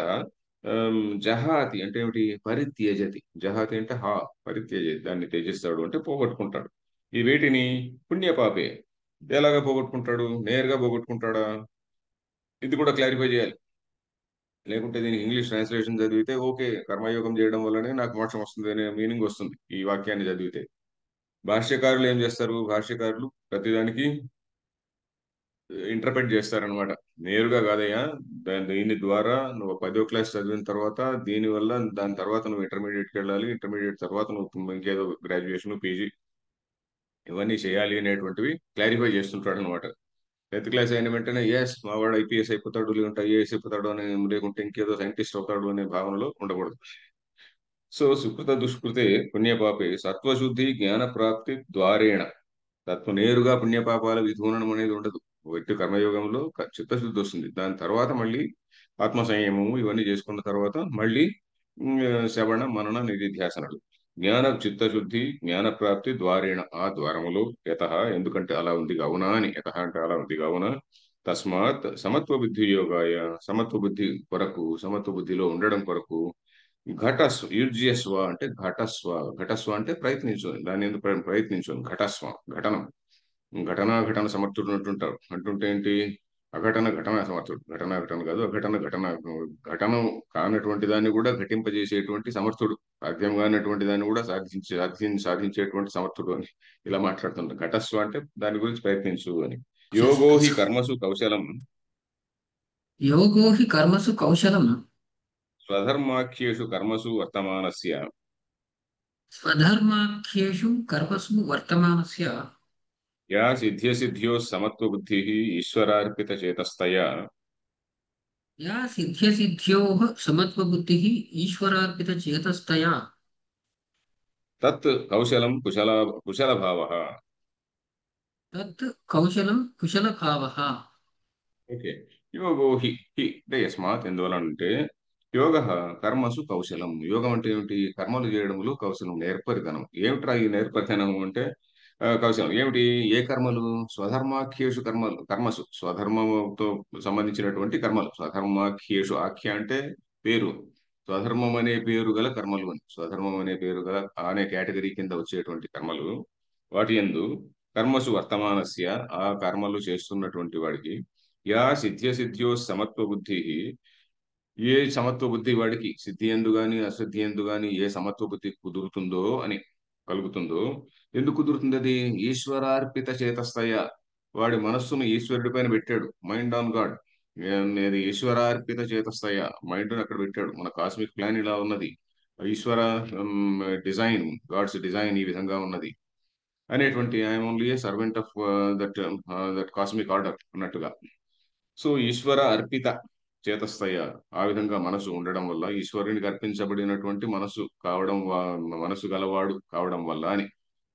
జహాతి అంటే ఏమిటి? పరిత్యజతి. జహాతి అంటే పరిత్యజతి, దాన్ని త్యజిస్తాడు అంటే పోగొట్టుకుంటాడు. ఈ వేటిని? పుణ్యపాపే. ఎలాగా పోగొట్టుకుంటాడు? నేరుగా పోగొట్టుకుంటాడా? ఇది కూడా క్లారిఫై చేయాలి. లేకుంటే దీనికి ఇంగ్లీష్ ట్రాన్స్లేషన్ చదివితే ఓకే, కర్మయోగం చేయడం వల్లనే నాకు మోక్షం వస్తుంది అనే మీనింగ్ వస్తుంది ఈ వాక్యాన్ని చదివితే. భాష్యకారులు ఏం చేస్తారు? భాష్యకారులు ప్రతిదానికి ఇంటర్ప్రెట్ చేస్తారనమాట. నేరుగా కాదయ్యా, దీని ద్వారా నువ్వు 10వ క్లాస్ చదివిన తర్వాత దీని వల్ల దాని తర్వాత నువ్వు ఇంటర్మీడియట్కి వెళ్ళాలి, ఇంటర్మీడియట్ తర్వాత నువ్వు ఇంకేదో గ్రాడ్యుయేషన్ పీజీ ఇవన్నీ చేయాలి అనేటువంటివి క్లారిఫై చేస్తుంటాడు అనమాట. 10వ క్లాస్ అయిన వెంటనే ఎస్ మా వాడు ఐపీఎస్ అయిపోతాడు, లేకుంటే ఐఏఎస్ అయిపోతాడు అని, లేకుంటే ఇంకేదో సైంటిస్ట్ అవుతాడు అనే భావనలో ఉండకూడదు. సో సుకృత దుష్కృతే పుణ్యపాపే సత్వశుద్ధి జ్ఞాన ప్రాప్తి ద్వారేణ. నేరుగా పుణ్యపాపాల విధూననం అనేది ఉండదు. వ్యక్తి కర్మయోగంలో చిత్తశుద్ధి వస్తుంది. దాని తర్వాత మళ్ళీ ఆత్మ సంయమము ఇవన్నీ చేసుకున్న తర్వాత మళ్ళీ శ్రవణ మనన నిధిధ్యాసనలు. జ్ఞాన చిత్తశుద్ధి జ్ఞాన ప్రాప్తి ద్వారేణ, ఆ ద్వారములో యత, ఎందుకంటే అలా ఉంది కావున అని. యత అంటే అలా ఉంది కావున. తస్మాత్ సమత్వ బుద్ధి యోగాయ, సమత్వ బుద్ధి కొరకు, సమత్వ బుద్ధిలో ఉండడం కొరకు ఘటస్వ, యుజ్యస్వ అంటే ఘటస్వ. ఘటస్వ అంటే ప్రయత్నించు, దాని ఎందుకు ప్రయత్నించు. ఘటస్వ ఘటనం, ఘటన సమర్థుడు అంటుంటారు. అంటుంటే ఏంటి? అఘటన ఘటన సమర్థుడు. ఘటన కాదు, అఘటన ఘటన. ఘటన కానటువంటి దాన్ని కూడా ఘటింపజేసేటువంటి సమర్థుడు, సాధ్యం కానటువంటి దాన్ని కూడా సాధించేటువంటి సమర్థుడు అని ఇలా మాట్లాడుతుంటారు. ఘటస్వ అంటే దాని గురించి ప్రయత్నించు అని. యోగో హి కర్మసు కౌశలం योगो हि कर्मसु कौशलम् స్వధర్మాఖ్యేషు కర్మసు వర్తమానస్య स्वधर्माख्येषु कर्मसु वर्तमानस्य యా సిద్ధ్యసిద్ధ్యో సమత్వ బుద్ధి ఈశ్వరార్పిత చేతస్తయా या सिद्ध्यसिद्ध्योः समत्वबुद्धिः ईश्वरार्पितचेतस्तया తత్ కౌశలం కుశల భావ. तत् कौशलं कुशलभावः ఓకే. యోగో హి అంటే యస్మాత్, ఎందువలనంటే యోగ కర్మసు కౌశలం. యోగం అంటే ఏమిటి? కర్మలు చేయడంలో కౌశలం, నేర్పరితనం. ఏమిట్రా ఈ నేర్పరితనం అంటే కౌశలం ఏమిటి? ఏ కర్మలు? స్వధర్మాఖ్యేషు కర్మసు, స్వధర్మంతో సంబంధించినటువంటి కర్మలు. స్వధర్మాఖ్యేషు, ఆఖ్య అంటే పేరు, స్వధర్మం అనే పేరు గల కర్మలు అని. స్వధర్మం అనే పేరు గల అనే కేటగిరీ కింద వచ్చేటువంటి కర్మలు. వాటి యందు కర్మసు వర్తమానస్య, ఆ కర్మలు చేస్తున్నటువంటి వాడికి యా సిద్ధ్యో సమత్వ బుద్ధి, ఏ సమత్వ బుద్ధి వాడికి సిద్ధి ఎందు గాని అసిద్ధి ఎందు గాని ఏ సమత్వ బుద్ధి కుదురుతుందో అని, కలుగుతుందో. ఎందుకు కుదురుతుంది అది? ఈశ్వరార్పిత చేతస్థయ, వాడి మనస్సును ఈశ్వరుడి పైన పెట్టాడు. Mind on God. అనేది ఈశ్వరార్పిత చేతస్థయ. మైండ్ అక్కడ పెట్టాడు. మన కాస్మిక్ ప్లాన్ ఇలా ఉన్నది. ఈశ్వర డిజైన్, గాడ్స్ డిజైన్ ఈ విధంగా ఉన్నది అనేటువంటి I'm only A servant of that that cosmic order అన్నట్టుగా. సో ఈశ్వర అర్పిత చేతస్థయ, ఆ విధంగా మనసు ఉండడం వల్ల, ఈశ్వరునికి అర్పించబడినటువంటి మనసు కావడం మనసు గలవాడు కావడం వల్ల అని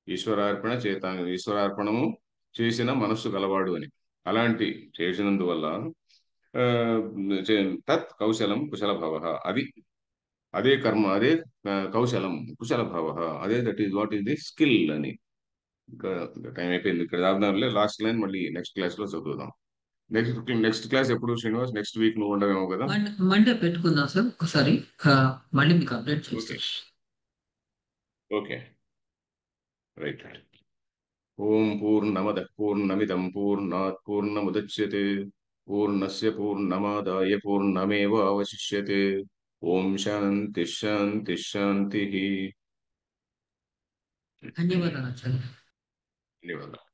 ఈశ్వరార్పణ చేత, ఈశ్వరార్పణము చేసిన మనస్సు గలవాడు అని. అలాంటి చేసినందువల్ల ఆ, తత్ కౌశలం కుశల భవ. అది అదే కర్మ, అదే కౌశలం కుశల భవ. అదే that is what is the skill అని. ఇంకా టైం అయిపోయింది ఇక్కడ దాదాపు. లాస్ట్ లైన్ మళ్ళీ నెక్స్ట్ క్లాస్ లో చదువుదాం. నెక్స్ట్ క్లాస్ ఎప్పుడు శ్రీనివాస్? నెక్స్ట్ వీక్ నువ్వు ఉండవేమో కదా? మండే పెట్టుకుందాం సార్ ఒకసారి. ఆ, మళ్ళీ మీకు అప్డేట్ ఓకే. చేస్తాను. ఓకే. రైట్. ఓం పూర్ణమదః పూర్ణమిదం పూర్ణాత్ పూర్ణముదచ్యతే పూర్ణస్య పూర్ణమాదాయ పూర్ణమేవావశిష్యతే. ఓం శాంతి శాంతి శాంతి. ధన్యవాదాలు సార్. ధన్యవాదాలు.